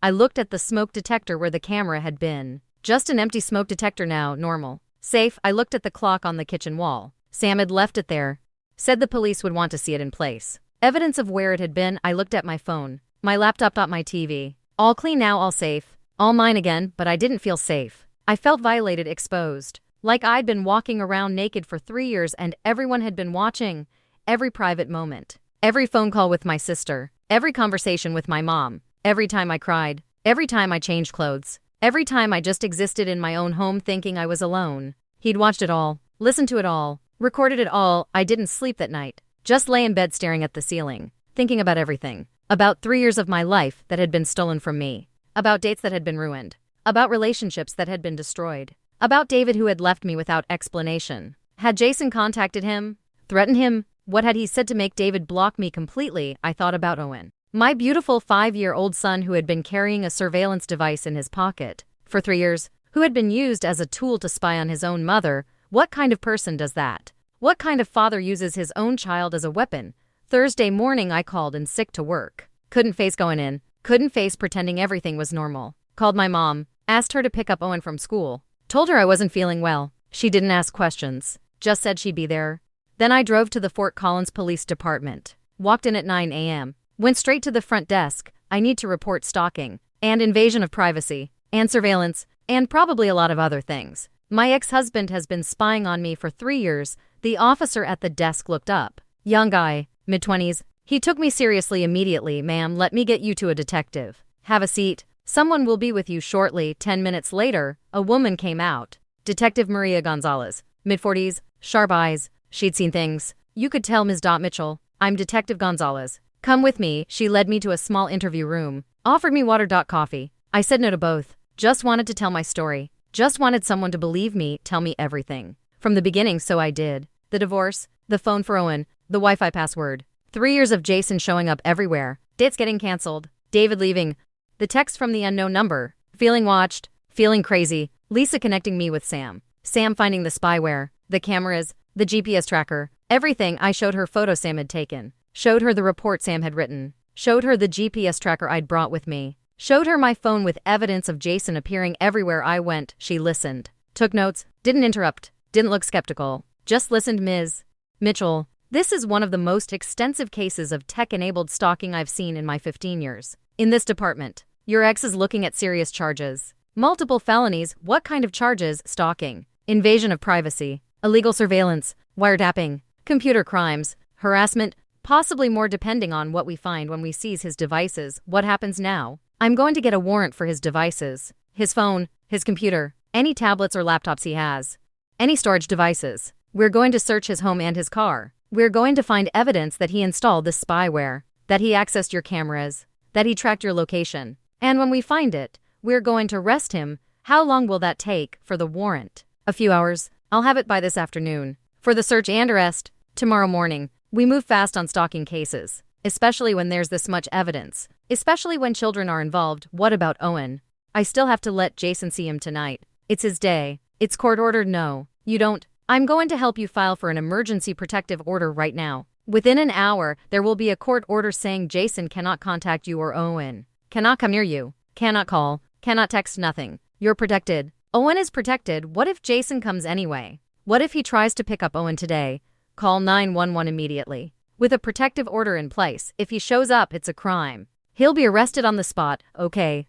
I looked at the smoke detector where the camera had been. Just an empty smoke detector now, normal. Safe. I looked at the clock on the kitchen wall. Sam had left it there. Said the police would want to see it in place. Evidence of where it had been. I looked at my phone. My laptop, my TV. All clean now, all safe. All mine again, but I didn't feel safe. I felt violated, exposed. Like I'd been walking around naked for 3 years and everyone had been watching. Every private moment. Every phone call with my sister. Every conversation with my mom. Every time I cried. Every time I changed clothes. Every time I just existed in my own home thinking I was alone. He'd watched it all. Listened to it all. Recorded it all. I didn't sleep that night. Just lay in bed staring at the ceiling. Thinking about everything. About 3 years of my life that had been stolen from me. About dates that had been ruined. About relationships that had been destroyed. About David who had left me without explanation. Had Jason contacted him? Threatened him? What had he said to make David block me completely? I thought about Owen. My beautiful 5-year-old son who had been carrying a surveillance device in his pocket for 3 years, who had been used as a tool to spy on his own mother. What kind of person does that? What kind of father uses his own child as a weapon? Thursday morning I called in sick to work. Couldn't face going in. Couldn't face pretending everything was normal. Called my mom. Asked her to pick up Owen from school. Told her I wasn't feeling well. She didn't ask questions. Just said she'd be there. Then I drove to the Fort Collins Police Department. Walked in at 9 a.m. Went straight to the front desk. I need to report stalking, and invasion of privacy, and surveillance, and probably a lot of other things. My ex-husband has been spying on me for 3 years. The officer at the desk looked up. Young guy, mid-20s. He took me seriously immediately. Ma'am, let me get you to a detective. Have a seat. Someone will be with you shortly. 10 minutes later, a woman came out. Detective Maria Gonzalez, mid-40s, sharp eyes. She'd seen things. You could tell Ms. Mitchell. I'm Detective Gonzalez. Come with me. She led me to a small interview room. Offered me water. Coffee. I said no to both. Just wanted to tell my story. Just wanted someone to believe me, tell me everything. From the beginning, so I did. The divorce, the phone for Owen, the Wi-Fi password. 3 years of Jason showing up everywhere. Dates getting canceled. David leaving. The text from the unknown number. Feeling watched. Feeling crazy. Lisa connecting me with Sam. Sam finding the spyware. The cameras. The GPS tracker. Everything. I showed her photos Sam had taken. Showed her the report Sam had written. Showed her the GPS tracker I'd brought with me. Showed her my phone with evidence of Jason appearing everywhere I went. She listened. Took notes. Didn't interrupt. Didn't look skeptical. Just listened. Ms. Mitchell. This is one of the most extensive cases of tech-enabled stalking I've seen in my 15 years. In this department, your ex is looking at serious charges. Multiple felonies. What kind of charges? Stalking. Invasion of privacy. Illegal surveillance. Wiretapping. Computer crimes. Harassment. Possibly more depending on what we find when we seize his devices. What happens now? I'm going to get a warrant for his devices. His phone. His computer. Any tablets or laptops he has. Any storage devices. We're going to search his home and his car. We're going to find evidence that he installed this spyware, that he accessed your cameras, that he tracked your location. And when we find it, we're going to arrest him. How long will that take for the warrant? A few hours. I'll have it by this afternoon. For the search and arrest, tomorrow morning. We move fast on stalking cases, especially when there's this much evidence, especially when children are involved. What about Owen? I still have to let Jason see him tonight. It's his day. It's court ordered. No, you don't. I'm going to help you file for an emergency protective order right now. Within an hour, there will be a court order saying Jason cannot contact you or Owen. Cannot come near you. Cannot call. Cannot text, nothing. You're protected. Owen is protected. What if Jason comes anyway? What if he tries to pick up Owen today? Call 911 immediately. With a protective order in place, if he shows up, it's a crime. He'll be arrested on the spot. Okay.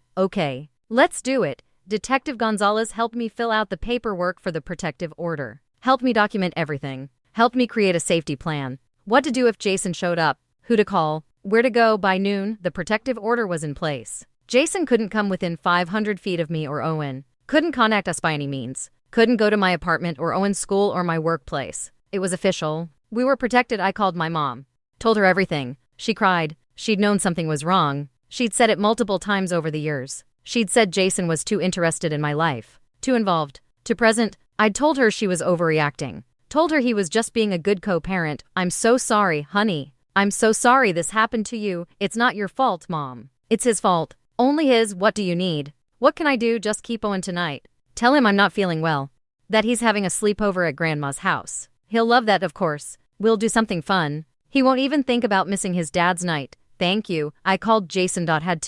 Let's do it. Detective Gonzalez helped me fill out the paperwork for the protective order. Helped me document everything. Helped me create a safety plan. What to do if Jason showed up. Who to call. Where to go. By noon, the protective order was in place. Jason couldn't come within 500 feet of me or Owen. Couldn't contact us by any means. Couldn't go to my apartment or Owen's school or my workplace. It was official. We were protected. I called my mom. Told her everything. She cried. She'd known something was wrong. She'd said it multiple times over the years. She'd said Jason was too interested in my life. Too involved. Too present. I'd told her she was overreacting. Told her he was just being a good co-parent. I'm so sorry, honey. I'm so sorry this happened to you. It's not your fault, Mom. It's his fault. Only his. What do you need? What can I do? Just keep Owen tonight. Tell him I'm not feeling well. That he's having a sleepover at Grandma's house. He'll love that, of course. We'll do something fun. He won't even think about missing his dad's night. Thank you. I called Jason. Had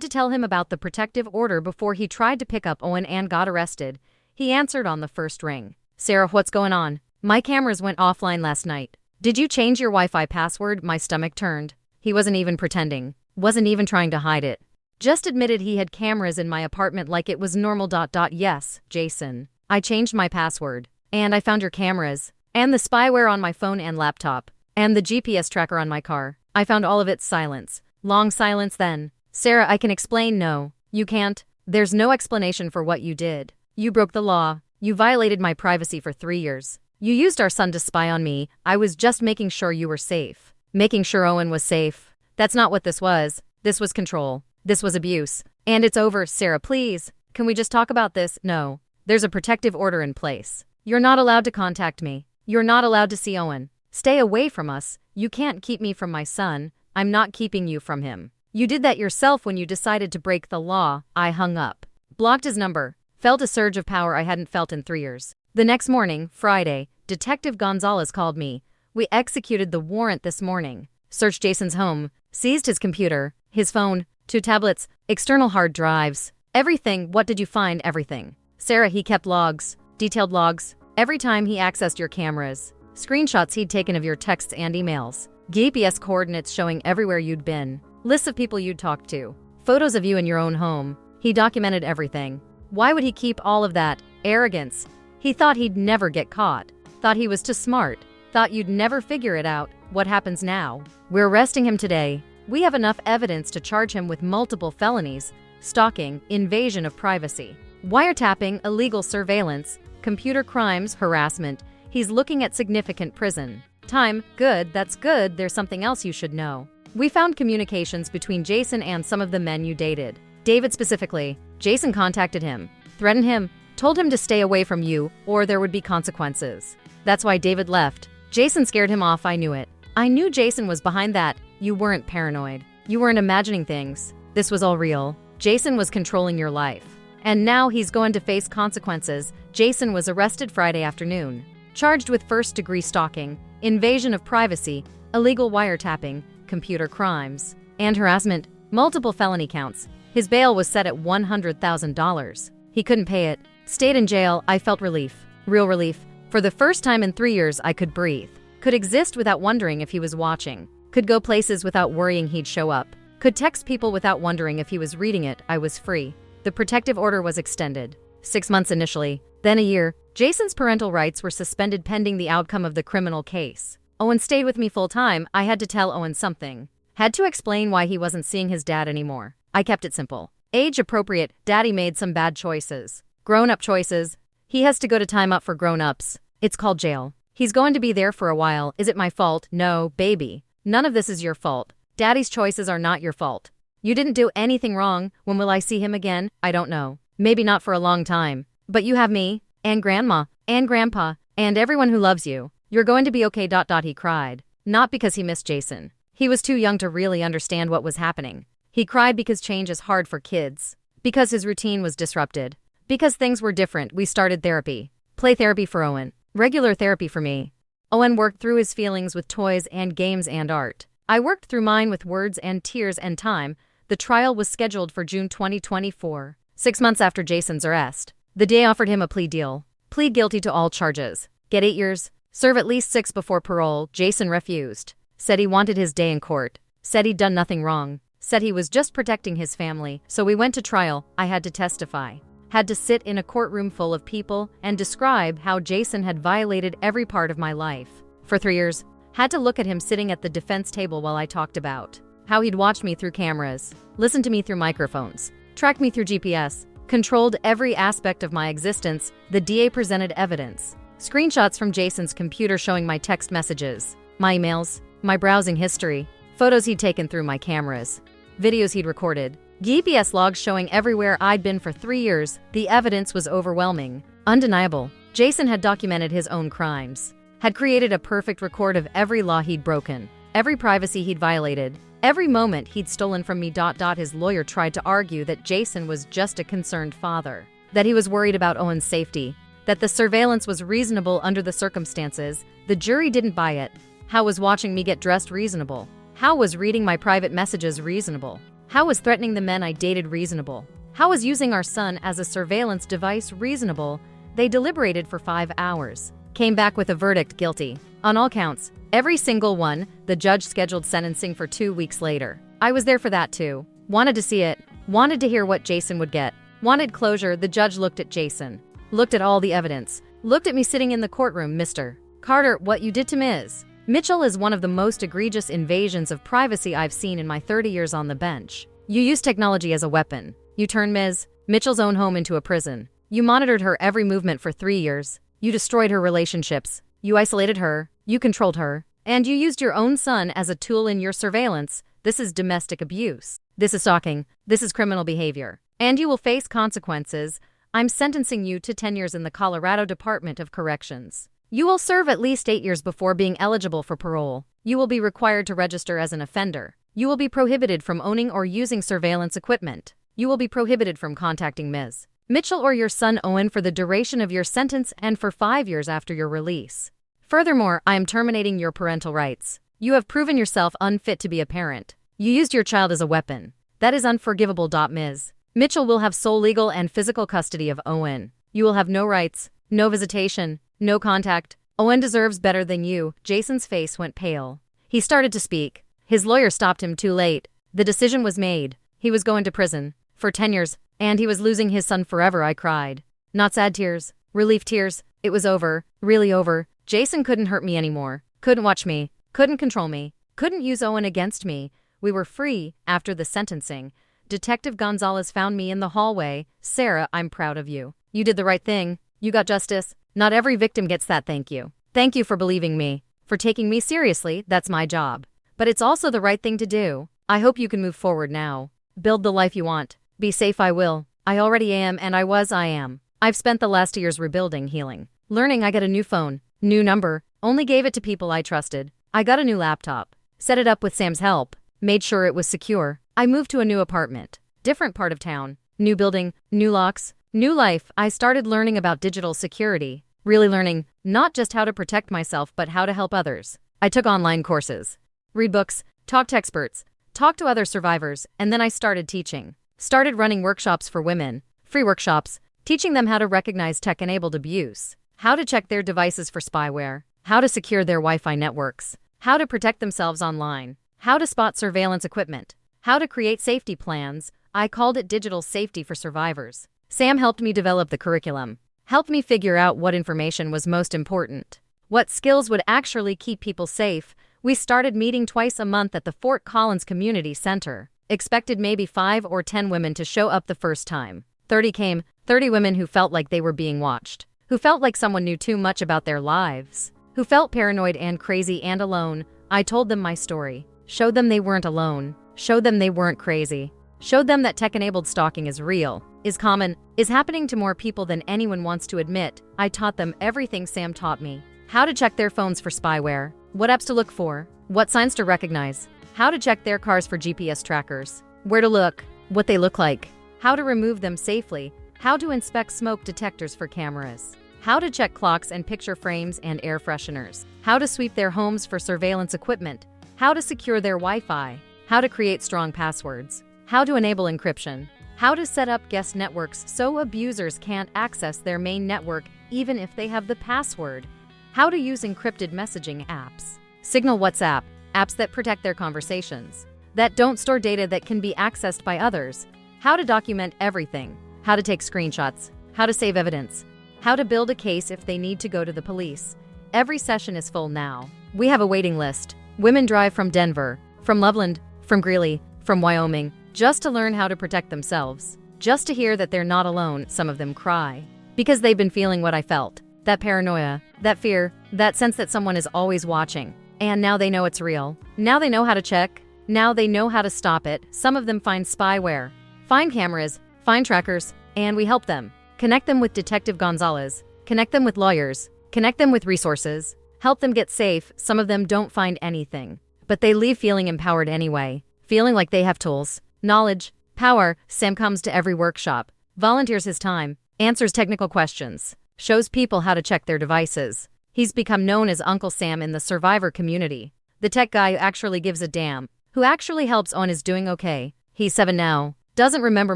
to tell him about the protective order before he tried to pick up Owen and got arrested. He answered on the first ring. Sarah, what's going on? My cameras went offline last night. Did you change your Wi-Fi password? My stomach turned. He wasn't even pretending. Wasn't even trying to hide it. Just admitted he had cameras in my apartment like it was normal. Yes, Jason. I changed my password. And I found your cameras. And the spyware on my phone and laptop. And the GPS tracker on my car. I found all of it. Silence. Long silence then. Sarah, I can explain. No, you can't. There's no explanation for what you did. You broke the law. You violated my privacy for 3 years. You used our son to spy on me. I was just making sure you were safe. Making sure Owen was safe. That's not what this was. This was control. This was abuse. And it's over. Sarah, please. Can we just talk about this? No. There's a protective order in place. You're not allowed to contact me. You're not allowed to see Owen. Stay away from us. You can't keep me from my son. I'm not keeping you from him. You did that yourself when you decided to break the law. I hung up. Blocked his number. Felt a surge of power I hadn't felt in 3 years. The next morning, Friday, Detective Gonzalez called me. We executed the warrant this morning. Searched Jason's home. Seized his computer, his phone, 2 tablets, external hard drives. Everything. What did you find? Everything. Sarah, he kept logs. Detailed logs. Every time he accessed your cameras. Screenshots he'd taken of your texts and emails. GPS coordinates showing everywhere you'd been. Lists of people you'd talked to. Photos of you in your own home. He documented everything. Why would he keep all of that? Arrogance. He thought he'd never get caught. Thought he was too smart. Thought you'd never figure it out. What happens now? We're arresting him today. We have enough evidence to charge him with multiple felonies: stalking, invasion of privacy, wiretapping, illegal surveillance, computer crimes, harassment. He's looking at significant prison time. Good, that's good. There's something else you should know. We found communications between Jason and some of the men you dated. David specifically. Jason contacted him, threatened him, told him to stay away from you or there would be consequences. That's why David left. Jason scared him off. I knew it. I knew Jason was behind that. You weren't paranoid. You weren't imagining things. This was all real. Jason was controlling your life. And now he's going to face consequences. Jason was arrested Friday afternoon. Charged with first-degree stalking, invasion of privacy, illegal wiretapping, computer crimes, and harassment. Multiple felony counts. His bail was set at $100,000. He couldn't pay it. Stayed in jail. I felt relief. Real relief. For the first time in 3 years, I could breathe. Could exist without wondering if he was watching. Could go places without worrying he'd show up. Could text people without wondering if he was reading it. I was free. The protective order was extended. 6 months initially, then a year. Jason's parental rights were suspended pending the outcome of the criminal case. Owen stayed with me full time. I had to tell Owen something. Had to explain why he wasn't seeing his dad anymore. I kept it simple. Age appropriate. Daddy made some bad choices. Grown-up choices. He has to go to timeout for grown-ups. It's called jail. He's going to be there for a while. Is it my fault? No, baby. None of this is your fault. Daddy's choices are not your fault. You didn't do anything wrong. When will I see him again? I don't know. Maybe not for a long time. But you have me, and Grandma, and Grandpa, and everyone who loves you. You're going to be okay. He cried. Not because he missed Jason. He was too young to really understand what was happening. He cried because change is hard for kids. Because his routine was disrupted. Because things were different. We started therapy. Play therapy for Owen. Regular therapy for me. Owen worked through his feelings with toys and games and art. I worked through mine with words and tears and time. The trial was scheduled for June 2024, 6 months after Jason's arrest. The DA offered him a plea deal. Plead guilty to all charges. Get 8 years. Serve at least 6 before parole. Jason refused. Said he wanted his day in court. Said he'd done nothing wrong. Said he was just protecting his family. So we went to trial. I had to testify. Had to sit in a courtroom full of people and describe how Jason had violated every part of my life. For 3 years, had to look at him sitting at the defense table while I talked about how he'd watched me through cameras, listened to me through microphones, tracked me through GPS, controlled every aspect of my existence. The DA presented evidence. Screenshots from Jason's computer showing my text messages, my emails, my browsing history, photos he'd taken through my cameras, videos he'd recorded, GPS logs showing everywhere I'd been for 3 years. The evidence was overwhelming, undeniable. Jason had documented his own crimes, had created a perfect record of every law he'd broken, every privacy he'd violated, every moment he'd stolen from me. His lawyer tried to argue that Jason was just a concerned father, that he was worried about Owen's safety, that the surveillance was reasonable under the circumstances. The jury didn't buy it. How was watching me get dressed reasonable? How was reading my private messages reasonable? How was threatening the men I dated reasonable? How was using our son as a surveillance device reasonable? They deliberated for 5 hours. Came back with a verdict: guilty. On all counts. Every single one. The judge scheduled sentencing for 2 weeks later. I was there for that too. Wanted to see it. Wanted to hear what Jason would get. Wanted closure. The judge looked at Jason. Looked at all the evidence. Looked at me sitting in the courtroom. Mr. Carter, what you did to Ms. Mitchell is one of the most egregious invasions of privacy I've seen in my 30 years on the bench. You used technology as a weapon. You turned Ms. Mitchell's own home into a prison. You monitored her every movement for 3 years. You destroyed her relationships. You isolated her. You controlled her. And you used your own son as a tool in your surveillance. This is domestic abuse. This is stalking. This is criminal behavior. And you will face consequences. I'm sentencing you to 10 years in the Colorado Department of Corrections. You will serve at least 8 years before being eligible for parole. You will be required to register as an offender. You will be prohibited from owning or using surveillance equipment. You will be prohibited from contacting Ms. Mitchell or your son Owen for the duration of your sentence and for 5 years after your release. Furthermore, I am terminating your parental rights. You have proven yourself unfit to be a parent. You used your child as a weapon. That is unforgivable. Ms. Mitchell will have sole legal and physical custody of Owen. You will have no rights, no visitation, no contact. Owen deserves better than you. Jason's face went pale. He started to speak. His lawyer stopped him too late. The decision was made. He was going to prison for 10 years, and he was losing his son forever. I cried. Not sad tears, relief tears. It was over, really over. Jason couldn't hurt me anymore, couldn't watch me, couldn't control me, couldn't use Owen against me. We were free. After the sentencing, Detective Gonzalez found me in the hallway. Sarah, I'm proud of you. You did the right thing. You got justice. Not every victim gets that. Thank you. Thank you for believing me, for taking me seriously. That's my job. But it's also the right thing to do. I hope you can move forward now. Build the life you want. Be safe. I will. I already am, and I am. I've spent the last 2 years rebuilding, healing, learning. I got a new phone, new number, only gave it to people I trusted. I got a new laptop, set it up with Sam's help, made sure it was secure. I moved to a new apartment, different part of town, new building, new locks, new life. I started learning about digital security, really learning, not just how to protect myself but how to help others. I took online courses, read books, talked to experts, talked to other survivors, and then I started teaching. Started running workshops for women, free workshops, teaching them how to recognize tech-enabled abuse, how to check their devices for spyware, how to secure their Wi-Fi networks, how to protect themselves online, how to spot surveillance equipment, how to create safety plans. I called it digital safety for survivors. Sam helped me develop the curriculum, helped me figure out what information was most important, what skills would actually keep people safe. We started meeting twice a month at the Fort Collins Community Center. Expected maybe 5 or 10 women to show up the first time. 30 came, 30 women who felt like they were being watched, who felt like someone knew too much about their lives, who felt paranoid and crazy and alone. I told them my story, showed them they weren't alone, showed them they weren't crazy, showed them that tech-enabled stalking is real, is common, is happening to more people than anyone wants to admit. I taught them everything Sam taught me. How to check their phones for spyware, what apps to look for, what signs to recognize, how to check their cars for GPS trackers, where to look, what they look like, how to remove them safely, how to inspect smoke detectors for cameras, how to check clocks and picture frames and air fresheners, how to sweep their homes for surveillance equipment, how to secure their Wi-Fi, how to create strong passwords, How to enable encryption. How to set up guest networks so abusers can't access their main network even if they have the password. How to use encrypted messaging apps. Signal WhatsApp, apps that protect their conversations, that don't store data that can be accessed by others. How to document everything. How to take screenshots. How to save evidence. How to build a case if they need to go to the police. Every session is full now. We have a waiting list. Women drive from Denver, from Loveland, from Greeley, from Wyoming, just to learn how to protect themselves. Just to hear that they're not alone, some of them cry. Because they've been feeling what I felt. That paranoia, that fear, that sense that someone is always watching. And now they know it's real. Now they know how to check. Now they know how to stop it. Some of them find spyware, find cameras, find trackers, and we help them. Connect them with Detective Gonzalez. Connect them with lawyers. Connect them with resources. Help them get safe. Some of them don't find anything, but they leave feeling empowered anyway, feeling like they have tools, knowledge, power. Sam comes to every workshop, volunteers his time, answers technical questions, shows people how to check their devices. He's become known as Uncle Sam in the survivor community, the tech guy who actually gives a damn, who actually helps on is doing okay. He's 7 now, doesn't remember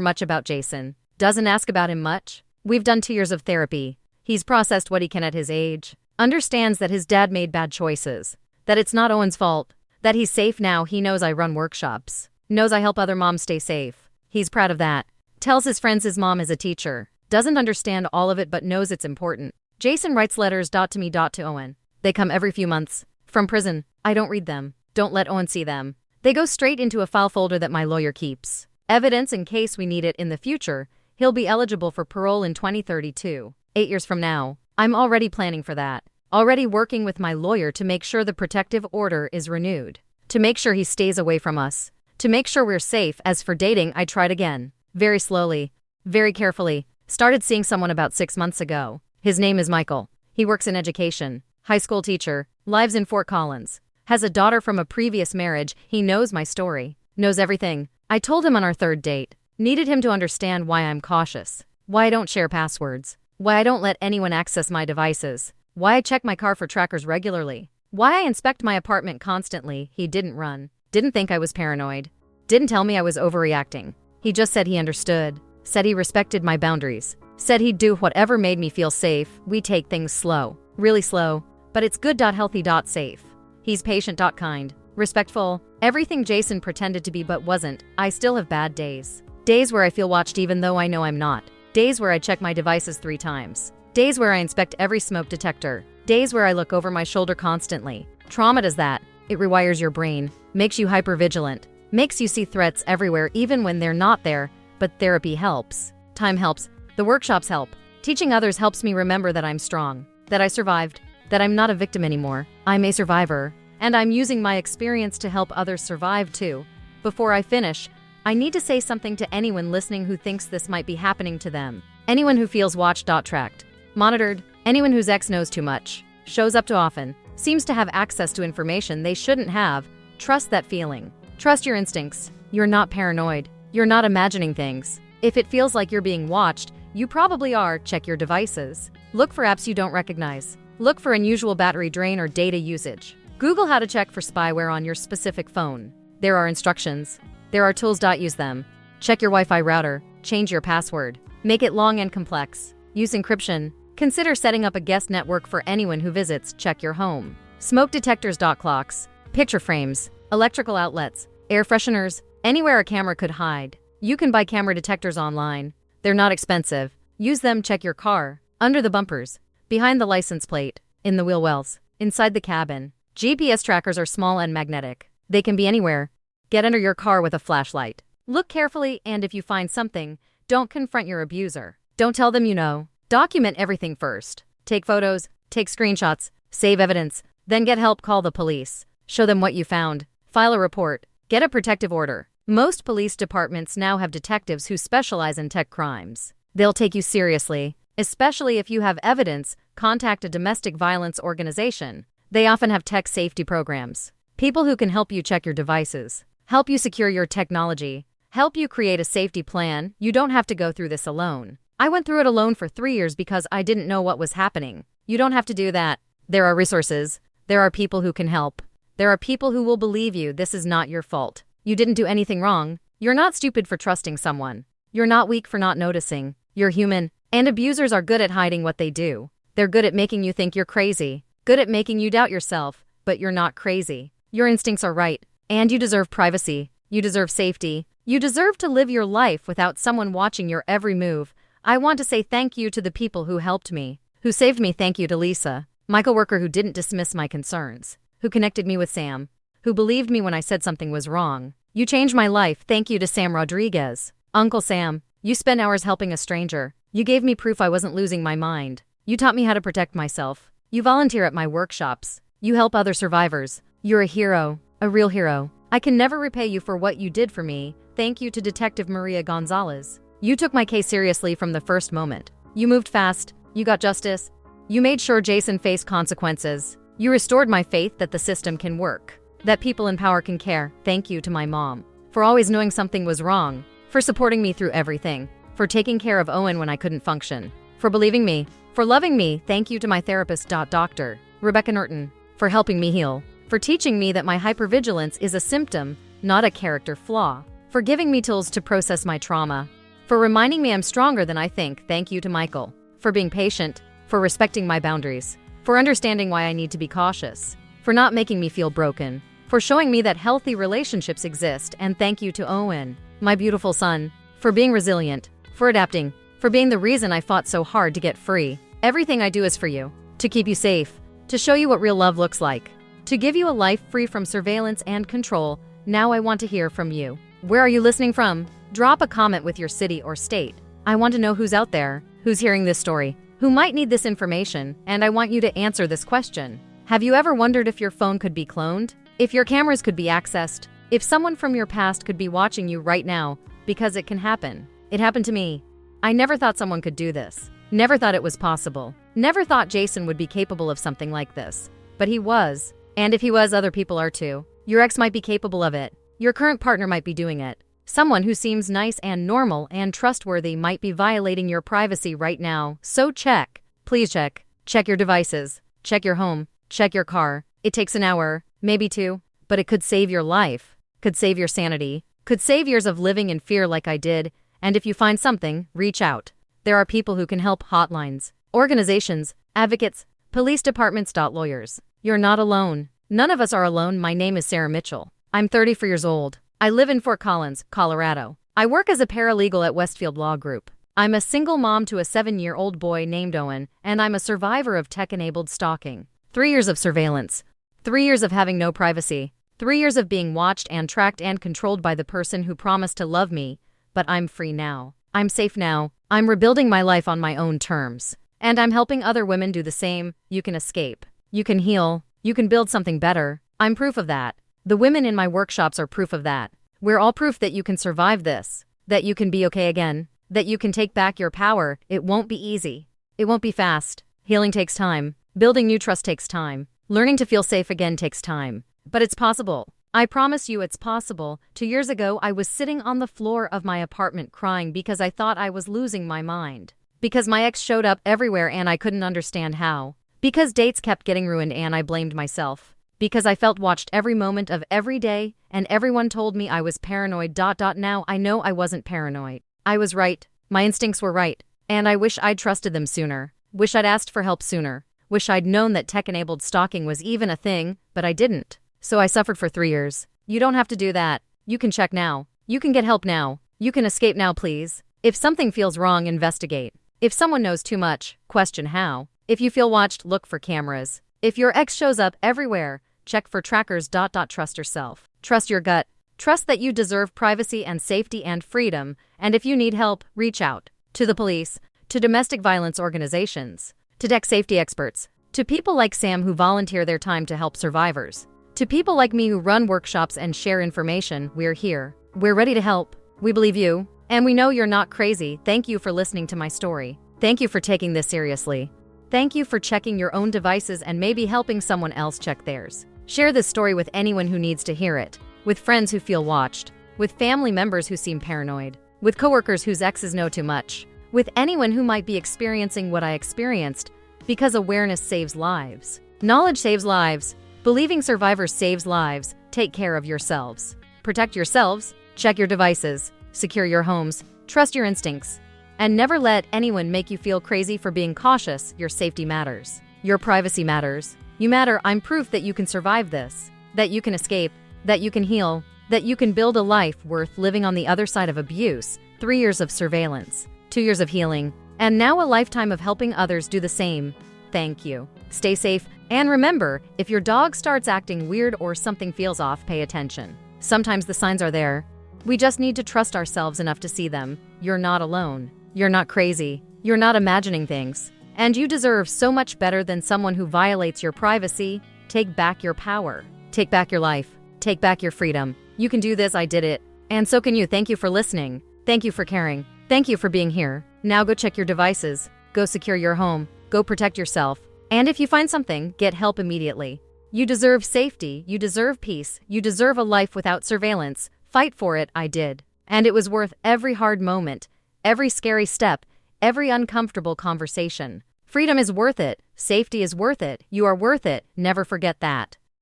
much about Jason, doesn't ask about him much. We've done 2 years of therapy. He's processed what he can at his age, understands that his dad made bad choices, that it's not Owen's fault, that he's safe now. He knows I run workshops, knows I help other moms stay safe. He's proud of that. Tells his friends his mom is a teacher, doesn't understand all of it but knows it's important. Jason writes letters to me to Owen. They come every few months. From prison. I don't read them. Don't let Owen see them. They go straight into a file folder that my lawyer keeps. Evidence in case we need it in the future. He'll be eligible for parole in 2032. 8 years from now. I'm already planning for that. Already working with my lawyer to make sure the protective order is renewed. To make sure he stays away from us. To make sure we're safe. As for dating, I tried again. Very slowly. Very carefully. Started seeing someone about 6 months ago. His name is Michael. He works in education. High school teacher. Lives in Fort Collins. Has a daughter from a previous marriage. He knows my story. Knows everything. I told him on our 3rd date. Needed him to understand why I'm cautious. Why I don't share passwords. Why I don't let anyone access my devices. Why I check my car for trackers regularly. Why I inspect my apartment constantly. He didn't run. Didn't think I was paranoid. Didn't tell me I was overreacting. He just said he understood. Said he respected my boundaries. Said he'd do whatever made me feel safe. We take things slow. Really slow. But it's good. Healthy. Safe. He's patient. Kind. Respectful. Everything Jason pretended to be but wasn't. I still have bad days. Days where I feel watched even though I know I'm not. Days where I check my devices 3 times. Days where I inspect every smoke detector. Days where I look over my shoulder constantly. Trauma does that. It rewires your brain. Makes you hypervigilant. Makes you see threats everywhere even when they're not there. But therapy helps. Time helps. The workshops help. Teaching others helps me remember that I'm strong. That I survived. That I'm not a victim anymore. I'm a survivor. And I'm using my experience to help others survive too. Before I finish, I need to say something to anyone listening who thinks this might be happening to them. Anyone who feels watched, tracked, monitored, anyone whose ex knows too much, shows up too often, seems to have access to information they shouldn't have. Trust that feeling. Trust your instincts. You're not paranoid. You're not imagining things. If it feels like you're being watched, you probably are. Check your devices. Look for apps you don't recognize. Look for unusual battery drain or data usage. Google how to check for spyware on your specific phone. There are instructions. There are tools. Use them. Check your Wi-Fi router. Change your password. Make it long and complex. Use encryption. Consider setting up a guest network for anyone who visits. Check your home. Smoke detectors. Clocks. Picture frames. Electrical outlets. Air fresheners. Anywhere a camera could hide. You can buy camera detectors online. They're not expensive. Use them. Check your car. Under the bumpers. Behind the license plate. In the wheel wells. Inside the cabin. GPS trackers are small and magnetic. They can be anywhere. Get under your car with a flashlight. Look carefully, and if you find something, don't confront your abuser. Don't tell them you know. Document everything first. Take photos, take screenshots, save evidence, then get help. Call the police. Show them what you found. File a report. Get a protective order. Most police departments now have detectives who specialize in tech crimes. They'll take you seriously, especially if you have evidence. Contact a domestic violence organization. They often have tech safety programs. People who can help you check your devices. Help you secure your technology. Help you create a safety plan. You don't have to go through this alone. I went through it alone for 3 years because I didn't know what was happening. You don't have to do that. There are resources. There are people who can help. There are people who will believe you. This is not your fault. You didn't do anything wrong. You're not stupid for trusting someone. You're not weak for not noticing. You're human. And abusers are good at hiding what they do. They're good at making you think you're crazy. Good at making you doubt yourself. But you're not crazy. Your instincts are right. And you deserve privacy. You deserve safety. You deserve to live your life without someone watching your every move. I want to say thank you to the people who helped me, who saved me. Thank you to Lisa, my coworker who didn't dismiss my concerns, who connected me with Sam, who believed me when I said something was wrong. You changed my life. Thank you to Sam Rodriguez. Uncle Sam, you spent hours helping a stranger. You gave me proof I wasn't losing my mind. You taught me how to protect myself. You volunteer at my workshops. You help other survivors. You're a hero, a real hero. I can never repay you for what you did for me. Thank you to Detective Maria Gonzalez. You took my case seriously from the first moment. You moved fast. You got justice. You made sure Jason faced consequences. You restored my faith that the system can work, that people in power can care. Thank you to my mom for always knowing something was wrong, for supporting me through everything, for taking care of Owen when I couldn't function, for believing me, for loving me. Thank you to my therapist, Dr. Rebecca Norton, for helping me heal, for teaching me that my hypervigilance is a symptom, not a character flaw, for giving me tools to process my trauma, for reminding me I'm stronger than I think. Thank you to Michael, for being patient, for respecting my boundaries, for understanding why I need to be cautious, for not making me feel broken, for showing me that healthy relationships exist. And thank you to Owen, my beautiful son, for being resilient, for adapting, for being the reason I fought so hard to get free. Everything I do is for you, to keep you safe, to show you what real love looks like, to give you a life free from surveillance and control. Now I want to hear from you. Where are you listening from? Drop a comment with your city or state. I want to know who's out there, who's hearing this story, who might need this information, and I want you to answer this question. Have you ever wondered if your phone could be cloned? If your cameras could be accessed? If someone from your past could be watching you right now? Because it can happen. It happened to me. I never thought someone could do this. Never thought it was possible. Never thought Jason would be capable of something like this. But he was. And if he was, other people are too. Your ex might be capable of it. Your current partner might be doing it. Someone who seems nice and normal and trustworthy might be violating your privacy right now. So check. Please check. Check your devices. Check your home. Check your car. It takes an hour, maybe two, but it could save your life. Could save your sanity. Could save years of living in fear like I did. And if you find something, reach out. There are people who can help. Hotlines, organizations, advocates, police departments. Lawyers. You're not alone. None of us are alone. My name is Sarah Mitchell. I'm 34 years old. I live in Fort Collins, Colorado. I work as a paralegal at Westfield Law Group. I'm a single mom to a 7-year-old boy named Owen, and I'm a survivor of tech-enabled stalking. 3 years of surveillance. 3 years of having no privacy. 3 years of being watched and tracked and controlled by the person who promised to love me. But I'm free now. I'm safe now. I'm rebuilding my life on my own terms. And I'm helping other women do the same. You can escape. You can heal. You can build something better. I'm proof of that. The women in my workshops are proof of that. We're all proof that you can survive this, that you can be okay again, that you can take back your power. It won't be easy. It won't be fast. Healing takes time. Building new trust takes time. Learning to feel safe again takes time. But it's possible. I promise you it's possible. 2 years ago, I was sitting on the floor of my apartment crying because I thought I was losing my mind. Because my ex showed up everywhere and I couldn't understand how. Because dates kept getting ruined and I blamed myself. Because I felt watched every moment of every day, and everyone told me I was paranoid. Now I know I wasn't paranoid. I was right. My instincts were right. And I wish I'd trusted them sooner. Wish I'd asked for help sooner. Wish I'd known that tech-enabled stalking was even a thing, but I didn't. So I suffered for 3 years. You don't have to do that. You can check now. You can get help now. You can escape now, please. If something feels wrong, investigate. If someone knows too much, question how. If you feel watched, look for cameras. If your ex shows up everywhere, check for trackers. Trust yourself. Trust your gut. Trust that you deserve privacy and safety and freedom. And if you need help, reach out to the police, to domestic violence organizations, to tech safety experts, to people like Sam who volunteer their time to help survivors, to people like me who run workshops and share information. We're here. We're ready to help. We believe you, and we know you're not crazy. Thank you for listening to my story. Thank you for taking this seriously. Thank you for checking your own devices and maybe helping someone else check theirs. Share this story with anyone who needs to hear it. With friends who feel watched. With family members who seem paranoid. With coworkers whose exes know too much. With anyone who might be experiencing what I experienced. Because awareness saves lives. Knowledge saves lives. Believing survivors saves lives. Take care of yourselves. Protect yourselves. Check your devices, secure your homes, trust your instincts, and never let anyone make you feel crazy for being cautious. Your safety matters. Your privacy matters. You matter. I'm proof that you can survive this, that you can escape, that you can heal, that you can build a life worth living on the other side of abuse. 3 years of surveillance, 2 years of healing, and now a lifetime of helping others do the same. Thank you. Stay safe, and remember, if your dog starts acting weird or something feels off, pay attention. Sometimes the signs are there. We just need to trust ourselves enough to see them. You're not alone. You're not crazy. You're not imagining things. And you deserve so much better than someone who violates your privacy. Take back your power. Take back your life. Take back your freedom. You can do this. I did it. And so can you. Thank you for listening. Thank you for caring. Thank you for being here. Now go check your devices. Go secure your home. Go protect yourself. And if you find something, get help immediately. You deserve safety. You deserve peace. You deserve a life without surveillance. Fight for it. I did. And it was worth every hard moment, every scary step, every uncomfortable conversation. Freedom is worth it. Safety is worth it. You are worth it. Never forget that.